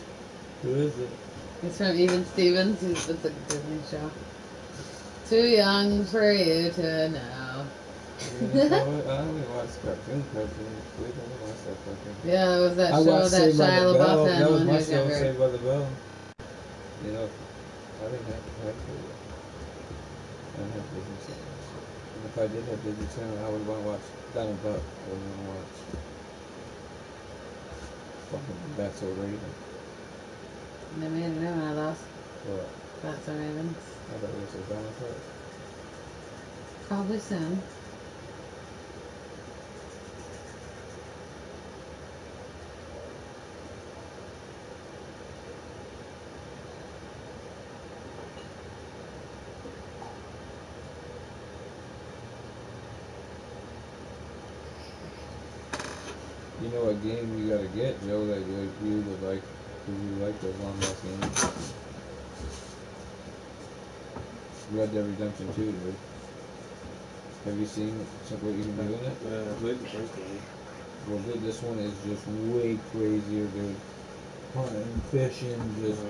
Who is it? It's from Even Stevens. It's a Disney show. Too young for you to know. I only watch cartoons. We don't watch that fucking. Yeah, that was that I show watched that Saved by Shia the Bell. LaBeouf That had was when he my was show, younger. Saved by the Bell. You know, I didn't have I didn't have Disney Channel. And if I did have Disney Channel, I would want to watch Donald Duck. I wouldn't want to watch fucking That's So Raven. They made a new one of those. What? That's So Ravens. I thought it was a Donald Duck. Probably soon. You know what game you gotta get, Joe, that you would like, because you like those long ass games? Red Dead Redemption 2, dude. Have you seen what you can do in it? Yeah, I played the first one. Well, dude, this one is just way crazier, dude. Hunting, fishing, just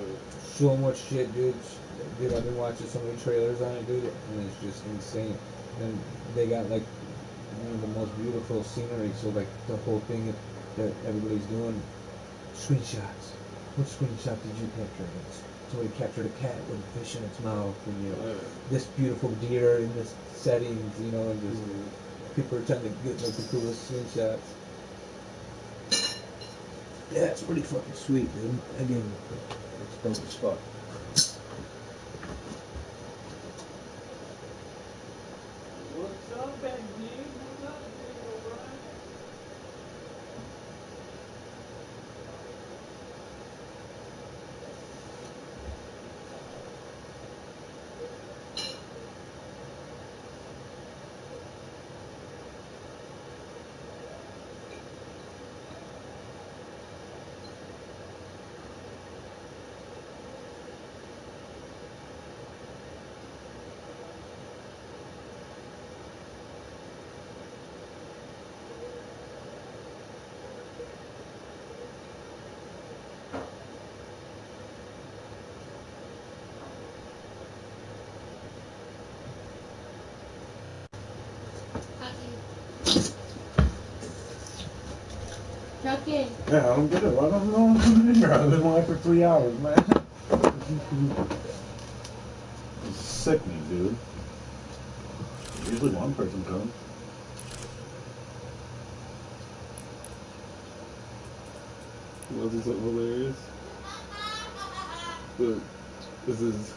so much shit, dude. Dude, I've been watching so many trailers on it, dude, and it's just insane. And they got like one of the most beautiful scenery, so like the whole thing that everybody's doing, screenshots. What screenshot did you capture? Somebody captured a cat with a fish in its mouth, and you know, this beautiful deer in this setting, you know, and just people are trying to get like the coolest screenshots. Yeah, it's pretty fucking sweet, dude. Again, it's dope as fuck. What's up, baby? What's up, Pickens-Obrien? Chucky. Yeah, I don't get it. Why don't know? I've been away for 3 hours, man. It's sickening, dude. Usually one person comes. Was this something hilarious? Look, this is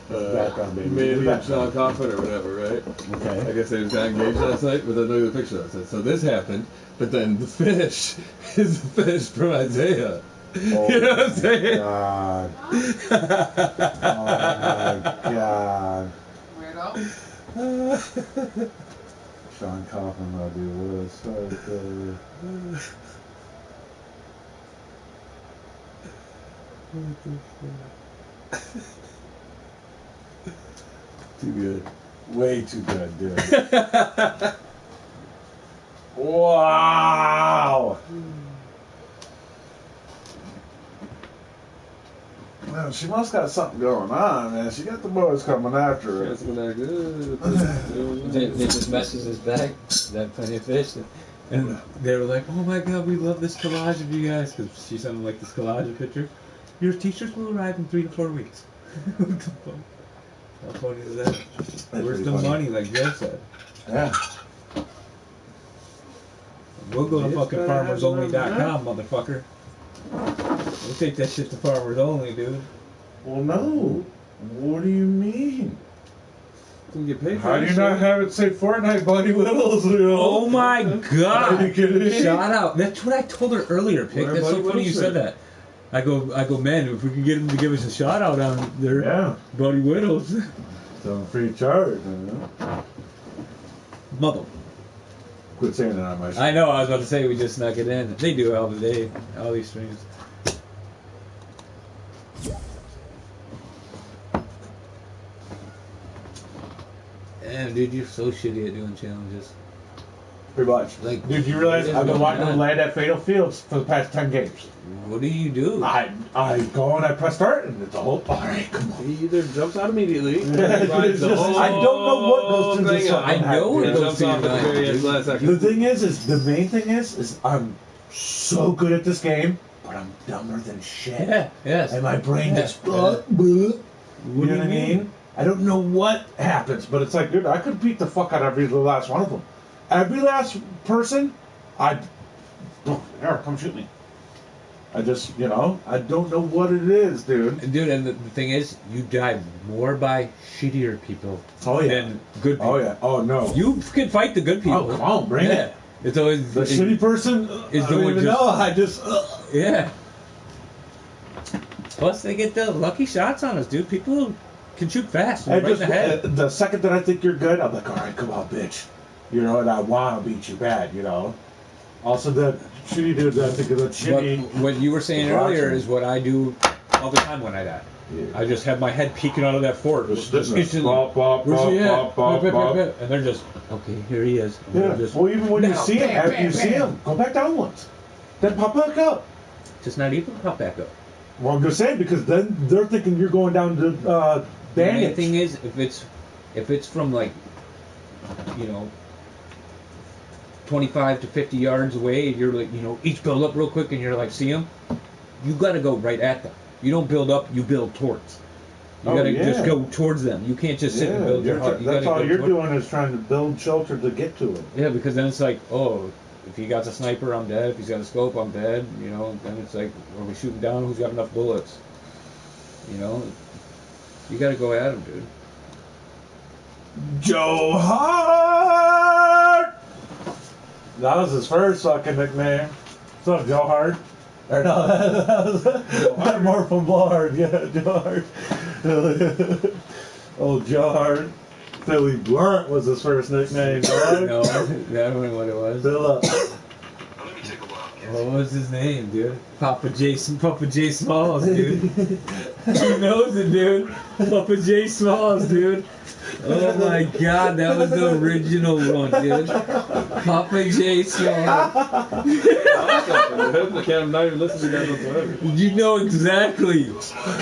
background, baby. Mandy and Sean Coffin or whatever, right? Okay. I guess they just got engaged last night, but then look at the picture. I said, so this happened, but then the finish is the finish from Isaiah. Oh, you know what I'm saying? God. Oh my God. Weirdo. Sean Kaufman, my dude. What a start. Too good. Way too good, dude. Wow. Man, she must got something going on, man. She got the boys coming after her. That's not good. They just messaged us back, that Plenty of Fish, and they were like, "Oh my God, we love this collage of you guys," because she sent them like this collage of picture. Your t-shirts will arrive in 3 to 4 weeks. What the fuck? How funny is that? Where's the money, like Joe said? Yeah. We'll go to fucking farmersonly.com, motherfucker. We'll take that shit to Farmers Only, dude. Well, no. What do you mean? Can you get paid for How do you not have it say Fortnite Bloody Whittles? You know? Oh my God! Are you kidding me? Shout out. That's what I told her earlier, Pick. Where That's so Bloody funny you Whittles said at? that. I go, man, if we could get him to give us a shout out on their Yeah. Bloody Widows. Some free charge, you know? Mother. Quit saying that on my show. I know, I was about to say we just snuck it in. They do all the day, all these streams. Damn, dude, you're so shitty at doing challenges. Pretty much. Like, Dude, you realize I've been watching them Yeah. land at Fatal Fields for the past 10 games. What do you do? I go and I press start and it's a whole. Alright, come on. He either jumps out immediately. It's just- I don't know what goes through this. I know He it goes jumps through off your at the mind, very dude. last second. The thing is the main thing is I'm so good at this game, but I'm dumber than shit. Yeah, yes. And my brain just. Yeah. You What know what I mean? I don't know what happens, but it's like, dude, I could beat the fuck out of every last one of them. Every last person, come shoot me. I just, I don't know what it is, dude. Dude, and the thing is, you die more by shittier people than good people. Oh, yeah. Oh, no. You can fight the good people. Oh, come on, bring it. It's always The shitty person is I the don't one even just- know. I just. Yeah. Plus, they get the lucky shots on us, dude. People can shoot fast. And Right in the head. the second that I think you're good, I'm like, all right, come on, bitch. And I want to beat you bad, Also, the shitty dude that I think is a shitty. What you were saying Roger. earlier is what I do all the time when I die. Yeah. I just have my head peeking out of that fort. Just instantly. bop, bop, Where's he bop, at? bop, Bap, bop, bap, bap, bap. And they're just, okay, here he is. And Yeah. they're just, Well, even when you now, see him, bam, after bam, you see bam. him, go back down once. Then pop back up. just not even pop back up. Well, I'm just saying because then they're thinking you're going down to The main bandage. thing is, if it's from like, 25 to 50 yards away, and you're like, each build up real quick, and you're like, see them, you got to go right at them. You don't build up, you build towards. You Oh, got to yeah. just go towards them. You can't just sit and build your hut. You that's gotta all go you're toward- doing is trying to build shelter to get to it. Yeah, because then it's like, oh, if he got a sniper, I'm dead. If he's got a scope, I'm dead. Then it's like, are we shooting down? Who's got enough bullets? You got to go at him, dude. Joe Hart! That was his first fucking nickname. What's up, Joe Hart? Or no, that was more from Blard. Yeah, Joe Hart. Old Joe Hart. Philly Blunt was his first nickname, dog. No, that wasn't what it was. Philip. What was his name, dude? Papa J Smalls, dude. He knows it, dude. Papa J Smalls, dude. Oh my god, that was the original one, dude. Papa J Smalls. I'm not even listening to that whatsoever. You know exactly.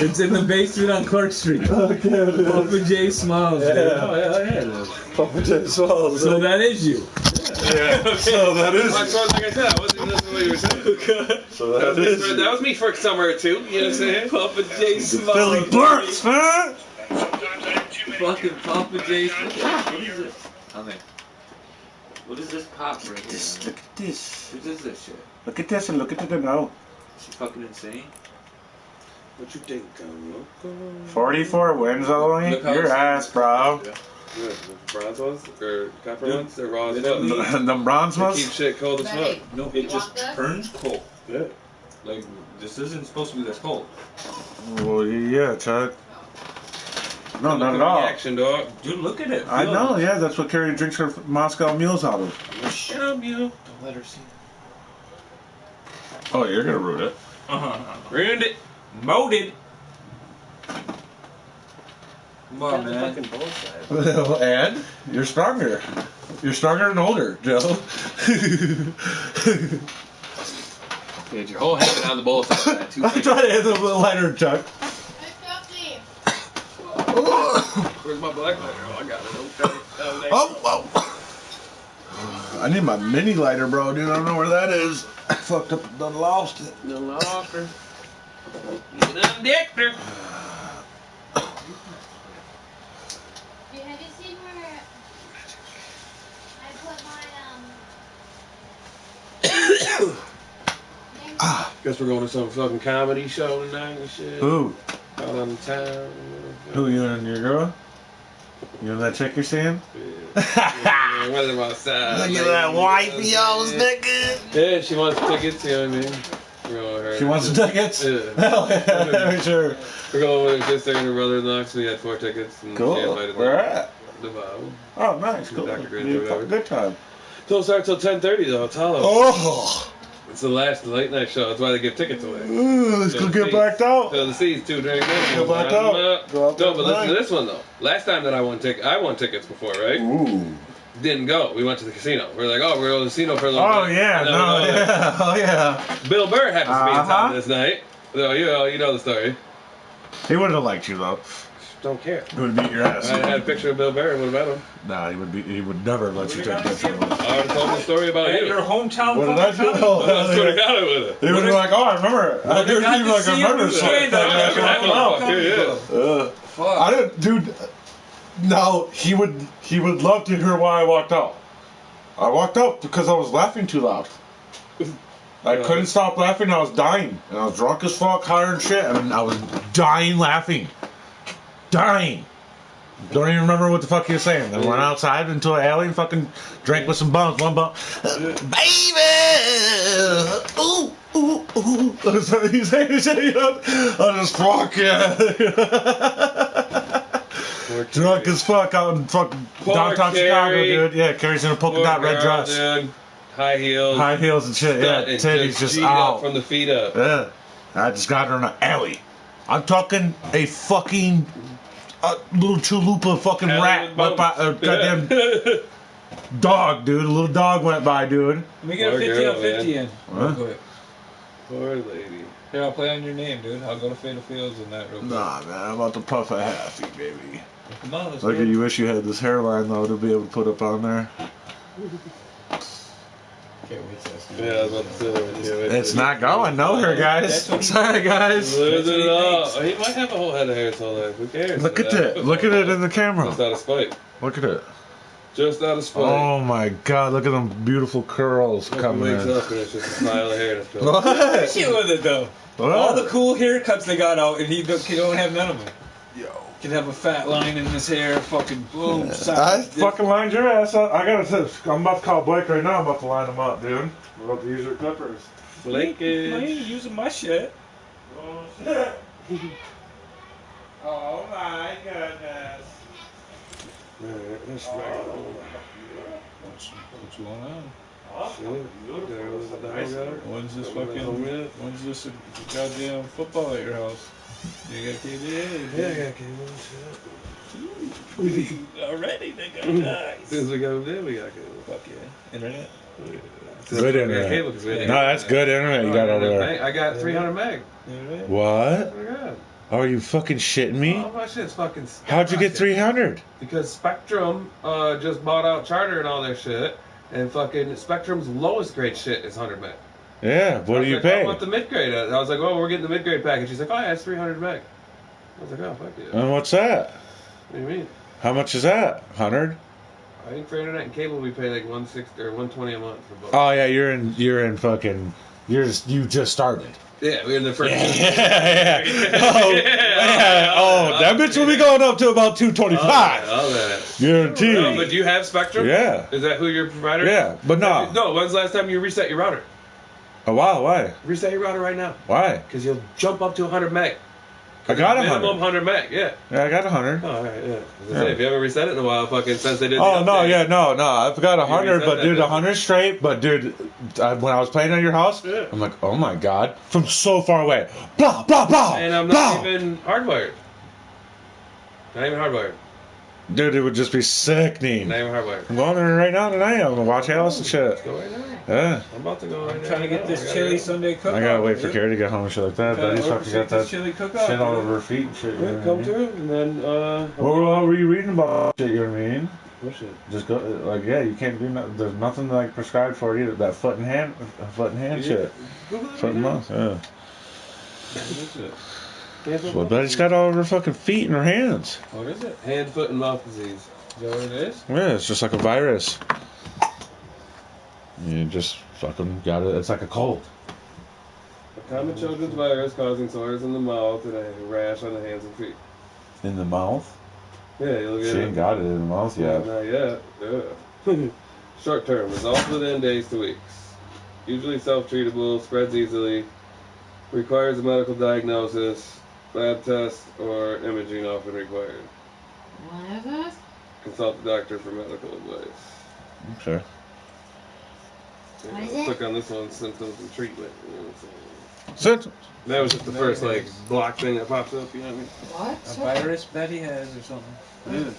It's in the basement on Clark Street. Okay, Papa J Smalls, dude. Oh, yeah, it is. Papa J Smalls. So that is you. Yeah. So that is. Like I said, I wasn't listening to what you were saying. So that is. That was me for a summer or two. You know what I'm saying? Papa J Smalls. Philly Burks, man. Fucking Papa J Smalls. What is this? What is this pop right here? Look at this. What is this shit? Look at this and look at it now. Is she fucking insane? What you think, loco? 44 wins only? Look how Your it's- ass, bro. Yeah. The bronze ones? Or copper ones? They're raw as Literally. fuck. The bronze They keep ones? shit cold as fuck. No, it just turns cold. Yeah. Like, this isn't supposed to be this cold. Well, yeah, Chuck. No, Look not at at the all. Action, dog. Dude, look at it. I Feel know, it. yeah, that's what Carrie drinks her Moscow mules out of. Show you. Don't let her see Oh, you're gonna root it. it. Ruined it. Molded. Come on, man. And you're stronger. You're stronger and older, Joe. Get your whole habit on the bowl side. I'm trying to hit a little lighter, Chuck. Where's my black lighter? Oh, I got it. Okay. Oh. I need my mini lighter, bro, dude. I don't know where that is. I fucked up, done lost it. No locker. You done dicked her. Have you seen where I put my Guess we're going to some fucking comedy show tonight and shit. Who? Out on town. Who, you and your girl? You and that chick you're seeing? Yeah, weather outside. Look at that wifey, y'all, nigga. Yeah, she wants tickets, you know what I mean? We're going with her. She wants some tickets? Yeah. Hell yeah, sure. We're going with her sister and her brother-in-law, so we had 4 tickets. And Cool. she invited Where them. at? The Bible. Oh, nice, cool. Dr. Grinch Be or a fucking whatever. good time. Don't start till 10:30 though. It's hollow. Oh, It's the last late night show. That's why they give tickets away. let's go get blacked out. Fill the seats 2 during that. Go blacked out. Go out No, there but listen to tonight. this one though. Last time that I won tickets before, right? Ooh. Didn't go. We went to the casino. We're like, oh, we're going to the casino for a little Oh, bit. yeah, And then no, we go there. yeah, oh, yeah. Bill Burr happens to be in Uh-huh. town this night. So you know the story. He wouldn't have liked you, though. Don't care. He would have beat your ass. I had a picture of Bill Burr and would have met him. Nah, he would never let you take pictures of him. I would have told him the story about At you. your hometown What did I do? fucking Oh, I swear to God I would have. he would be like, oh, I remember. I did got seem to like see a him murder do stand song. up. Yeah. I didn't, dude. No, he would love to hear why I walked out. I walked out because I was laughing too loud. I couldn't stop laughing. I was dying, and I was drunk as fuck, higher and shit, and I was dying laughing, dying. Don't even remember what the fuck he was saying. Then went outside into an alley and fucking drank with some bums. One bum, baby, ooh, ooh, ooh. That's what he said. You know? I just fuck yeah. Drunk as fuck out in fucking downtown Chicago, dude. Yeah, Carrie's in a polka dot red dress. Dude. High heels. High heels and shit, yeah. And Titties just G'd up out. from the feet up. Yeah. I just got her in an alley. I'm talking a fucking little chalupa fucking Alley rat with went by, bumps. goddamn dog, dude. A little dog went by, dude. Let me get a Poor 50 girl, on 50 in. Huh? Real quick. Poor lady. Here, I'll play on your name, dude. I'll go to Fatal Fields and that real quick. Nah, man, I'm about to puff a halfie, baby. Come on, let's Look go. at you. Wish you had this hairline though to be able to put up on there. Can't wait to see Yeah, I was about to say that. It's not going nowhere, guys. Sorry, guys. Lose That's what it he all. thinks. He might have a whole head of hair his whole life. Who cares? Look at it. Look at it in the camera. Just out of spite. Look at it. Just out of spite. Oh my God! Look at them beautiful curls coming wakes in. up and it's just a pile of hair. That's good. What? shit with it though. All the cool haircuts they got out, and he don't have none of them. Yo. Can have a fat line in his hair, fucking boom. I fucking lined your ass up. I gotta. I'm about to call Blake right now. I'm about to line him up, dude. We're about to use your clippers. Blake I ain't using my shit. Oh shit! Oh my goodness! Alright, let's Oh. What's going on? Beautiful. When's this goddamn football at your house? You got TV? Yeah, I got cable and shit. Already, they got nice. Since we got there, we got cable. Fuck yeah. Internet? Good internet. No, that's good internet you got over there. I got 300 meg. What? Oh my god. Are you fucking shitting me? Oh, my shit's fucking. How'd you get 300? Because Spectrum just bought out Charter and all their shit, and fucking Spectrum's lowest grade shit is 100 meg. Yeah, what do you pay? I want the mid grade. I was like, oh, we're getting the mid grade package. He's like, oh yeah, it's 300 meg. I was like, oh, fuck yeah. And what's that? What do you mean? How much is that? 100? I think for internet and cable we pay like 160 or 120 a month for both. Oh yeah, you're in fucking. You just started. Yeah, we're in the first. Yeah. Oh, yeah. Oh, that bitch will be going up to about 225. All that. Guaranteed. No, but do you have Spectrum? Yeah. Is that who your provider? Yeah, but no. No. When's the last time you reset your router? Oh wow, why? Reset your router right now. Why? Because you'll jump up to 100 meg. I got 100. Minimum 100 meg. Yeah. Yeah, I got 100. Oh, all right. Yeah. If you haven't reset it in a while, fucking since they did. Oh no, yeah, no. I forgot 100, but dude, 100 straight. But dude, when I was playing at your house, yeah. I'm like, oh my god, from so far away, blah blah blah. And I'm not even hardwired. Not even hardwired. Dude, it would just be sickening. Not even hardwired. I'm going there right now tonight. I'm gonna watch Alice and shit. Let's go right now. Yeah. I'm about to go right now. Trying to get this chili Sunday cook. I gotta wait for Carrie to get home and shit like that. But he's fucking got that chili cook shit all over her feet and shit. Yeah, come through, and then What were you reading about shit? You know what I mean? what shit? Just go like you can't do nothing. There's nothing like prescribed for it either. That foot and hand shit. Foot and mouth. Yeah. Well, but it's got all over her fucking feet and her hands. What is it? Hand, foot, and mouth disease. Is that what it is? Yeah, it's just like a virus. You just fucking got it. It's like a cold. A common children's virus causing sores in the mouth and a rash on the hands and feet. In the mouth? Yeah, you'll get She it. ain't got it in the mouth yet. Not yet. Yeah. Short term. Results within days to weeks. Usually self-treatable. Spreads easily. Requires a medical diagnosis. Lab test or imaging often required. What is this? Consult the doctor for medical advice. Okay. What is it? Click on this one, symptoms and treatment. You know what I'm saying? Symptoms. That was just the first like block thing that pops up. You know what I mean? What? A virus Betty has or something. Yeah.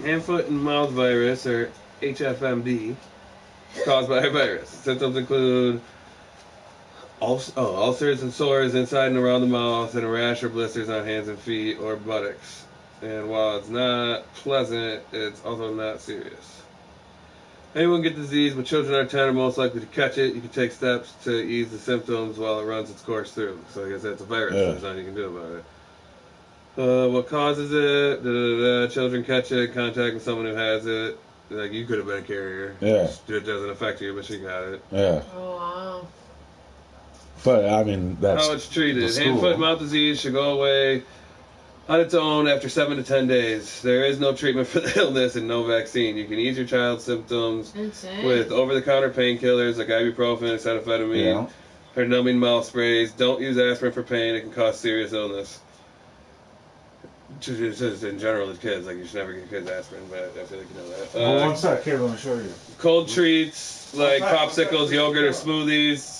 Hand, foot, and mouth virus, or HFMD, caused by a virus. Symptoms include ulcers and sores inside and around the mouth, and a rash or blisters on hands and feet or buttocks. And while it's not pleasant, it's also not serious. Anyone can get the disease, but children are 10 are most likely to catch it. You can take steps to ease the symptoms while it runs its course through. So I guess that's a virus. Yeah. There's nothing you can do about it. What causes it? Children catch it, contacting someone who has it. Like, you could have been a carrier. Yeah. It doesn't affect you, but she got it. Yeah. Oh, wow. But I mean, that's How it's treated. the Hand, school. foot, mouth disease should go away on its own after 7 to 10 days. There is no treatment for the illness and no vaccine. You can ease your child's symptoms Insane. with over-the-counter painkillers like ibuprofen, acetaminophen, or numbing mouth sprays. Don't use aspirin for pain. It can cause serious illness. Just in general with kids, like you should never give kids aspirin, but I feel like you know that. Well, one sec, here, let me show you. Cold treats like popsicles, yogurt, or smoothies.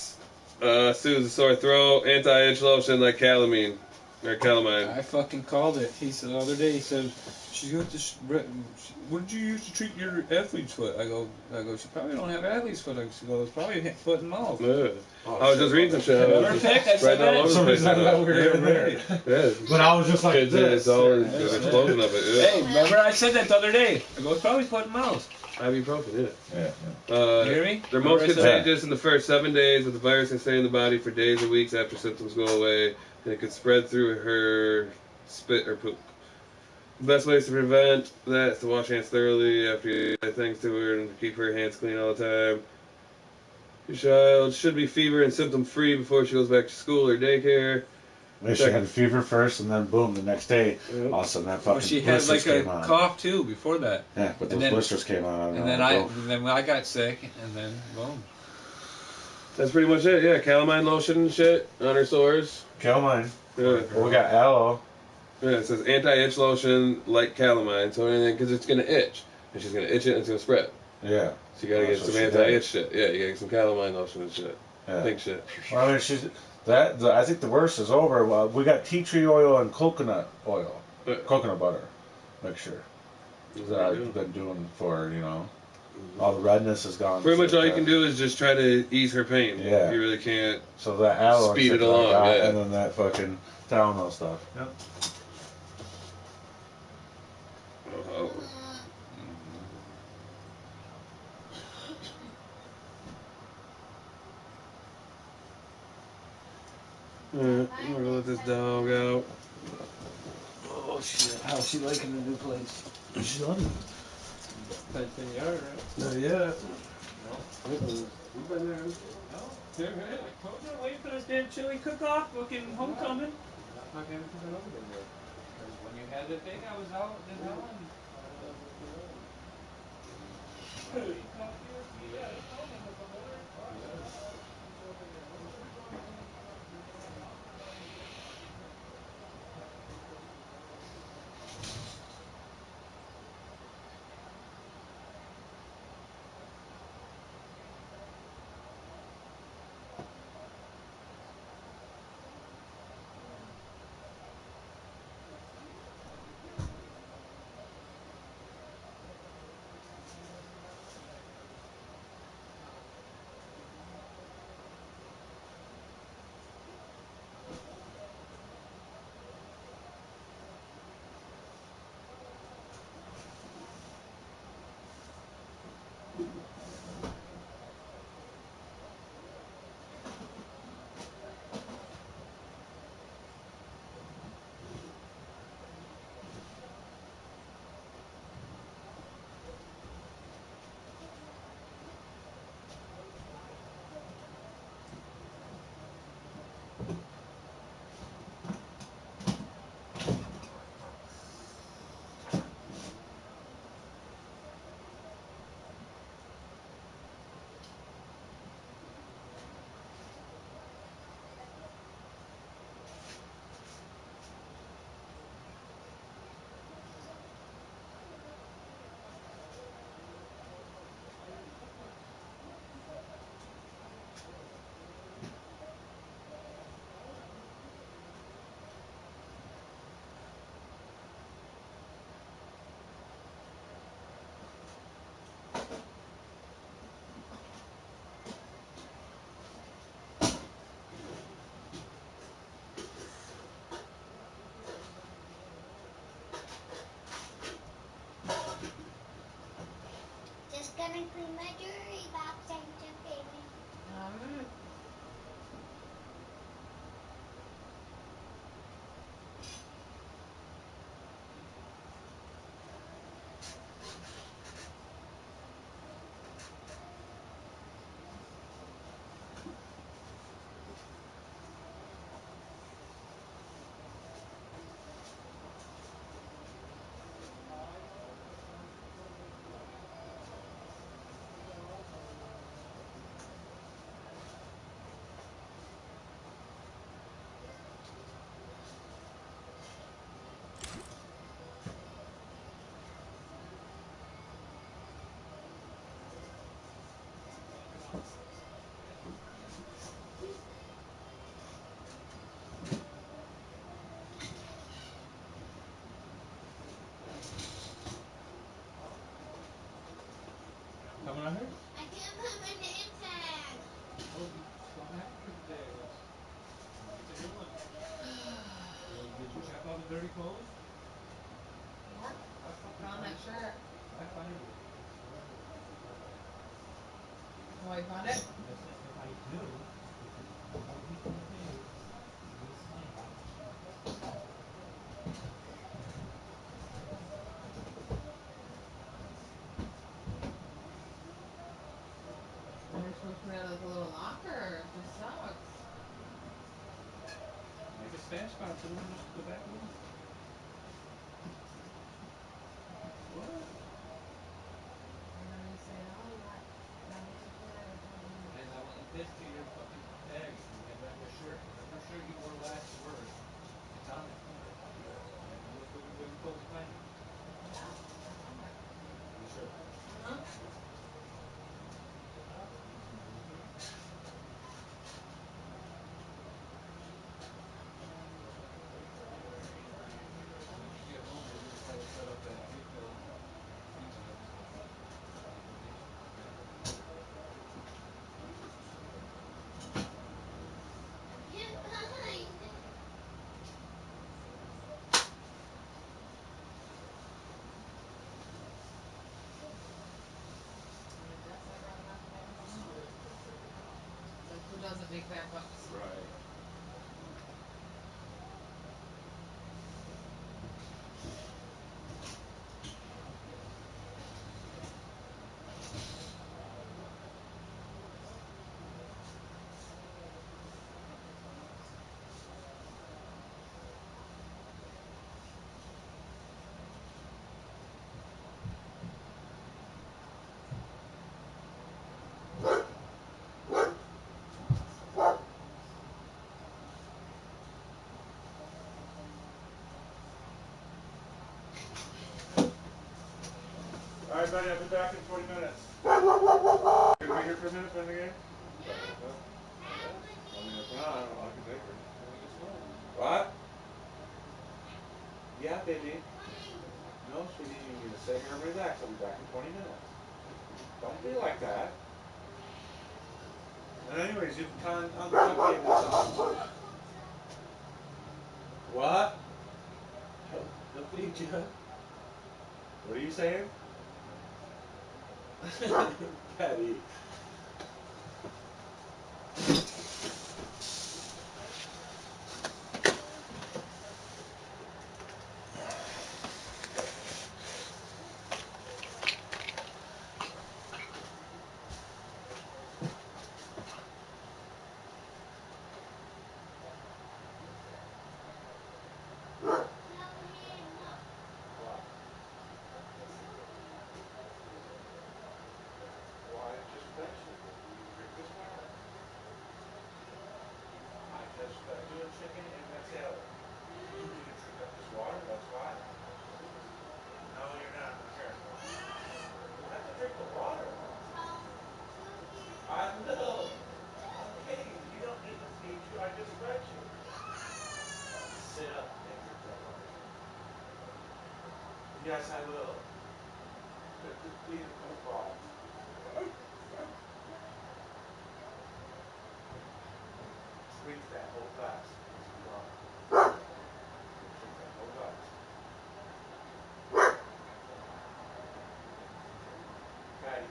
Soothes a sore throat. Anti-itch lotion like calamine. Or calamine. I fucking called it. He said the other day, he said, she's got this, what did you use to treat your athlete's foot? I go, she probably don't have athlete's foot. She goes, probably foot and mouth. Yeah. I was just reading some shit. Perfect, I said that. For some reason I thought we were even there. Yeah. But I was just like Kids, this. it's all an explosion of it. Yeah. Hey, remember I said that the other day? I go, it's probably foot and mouth. Ibuprofen, yeah. You hear me? They're most Remember I said contagious in the first 7 days, but the virus can stay in the body for days or weeks after symptoms go away, and it could spread through her spit or poop. The best ways to prevent that is to wash hands thoroughly after you say things to her and keep her hands clean all the time. Your child should be fever and symptom free before she goes back to school or daycare. She had fever first, and then boom, the next day, all of a sudden that fucking Well, she had blisters like a came on. cough too before that. Yeah, but those then- blisters came on. And then I got sick, and then boom. That's pretty much it, yeah. Calamine lotion and shit on her sores. Calamine. Yeah. Well, we got aloe. Yeah, it says anti-itch lotion like calamine, so anything, because it's going to itch. And she's going to itch it and it's going to spread. Yeah. So you got to get so some she anti-itch shit. Yeah, you got to get some calamine lotion and shit. Yeah. Pink shit. Well, I mean, she's I think the worst is over. Well, we got tea tree oil and coconut oil, coconut butter mixture that I've been doing for all the redness is gone. Pretty much all you can do is just try to ease her pain. Yeah. You really can't. So that aloe speed it along, and then that fucking Tylenol stuff. Yep. Oh. Alright, I'm gonna let this dog out. Oh shit, how's she liking the new place? She's loving it. Fenced in yard, right? Not yet. No. We've been there. No. They're good. I told you, waiting for this damn chili cook-off, fucking homecoming. Not having to come over there. Because when you had the thing, I was out in hell and... Just gonna clean my jewelry box and baby. Alright. Coming on here? I can't put my name tag. Oh, you don't have to today. It's a new one. Did you check all the dirty clothes? Yep. Put on that shirt. I find it. Oh, you found it? If I do, I'll be okay. You'll find it. You're supposed to put it in like a little locker. It just sucks. Make a stash spot so we can just go back in. What? And then you say, oh, you got And I want this to your fucking bag. You get back your shirt. Whatever shirt you wore last to work, it's on it. And look what you told me to find it. You sure? Uh-huh. make that much. Right. All right, buddy, I'll be back in 20 minutes. Can we be here for a minute for the game? I mean, if not, I don't know. I can take her. What? Yeah, baby. No, sweetie, you need to sit here and relax. I'll be back in 20 minutes. Don't be like that. And anyways, you can uncomplicated something. What? He'll feed you. What are you saying? Patty. Why just fetch it? You drink this water. I just fed you a chicken and a salad. You need to drink up this water, that's why. No, you're not. Here. You have to drink the water. I will. Okay, you don't need to feed you. I just fed you. Sit up and drink that water. Yes, I will. Just feed it no problem. Drink that whole glass. Drink that whole glass. Patty.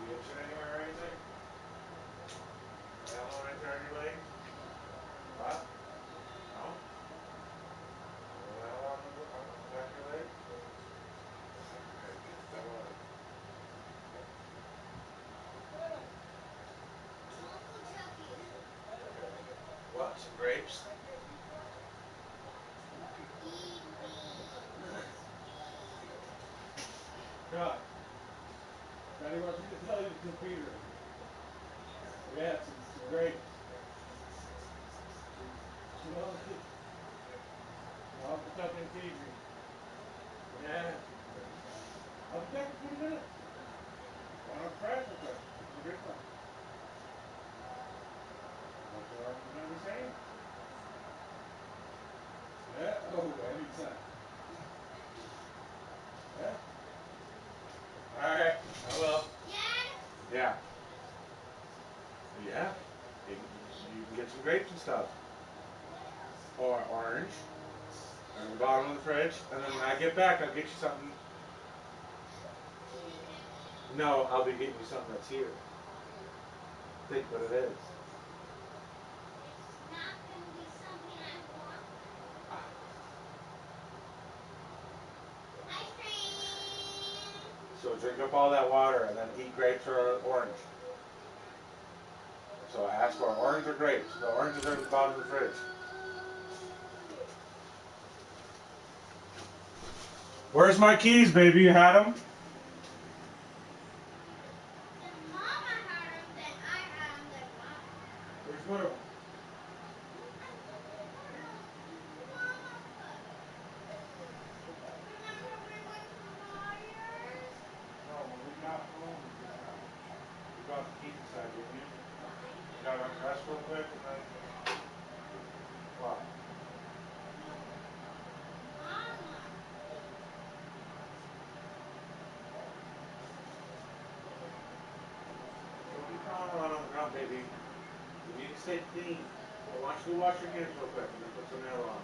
You itching anywhere or anything? That one right there on your leg? What? No? That one on the back of your leg? Okay, that one. What? Some grapes? God. Daddy wants me to tell you to computer. Yeah, some grapes. I'll tuck and feed you. Yeah. I'll be back in 20 minutes. Why don't crash with us? It's a good one. What you are going to be saying? Yeah? Oh, anytime. Yeah? Alright, I will. Yeah. Yeah. You can get some grapes and stuff. Or orange. On the bottom of the fridge. And then when I get back, I'll get you something. No, I'll be getting you something that's here. Think what it is. So drink up all that water and then eat grapes or orange. So I asked for orange or grapes. The oranges are at the bottom of the fridge. Where's my keys, baby? You had them? Where's one of them? rest real quick and then. What? Don't be crawling around on the ground, baby. You need to stay clean. Well, wash your hands real quick and then put some nail on.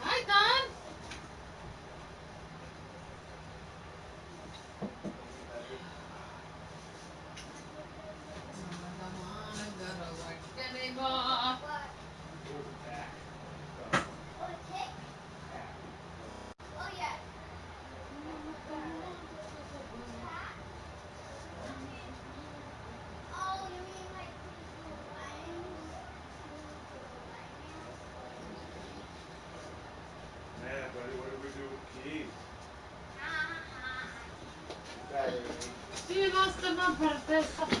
Hi, Don. I don't wanna go to work anymore. Man, buddy, what do we do with keys? Sì, basta, ma per testa.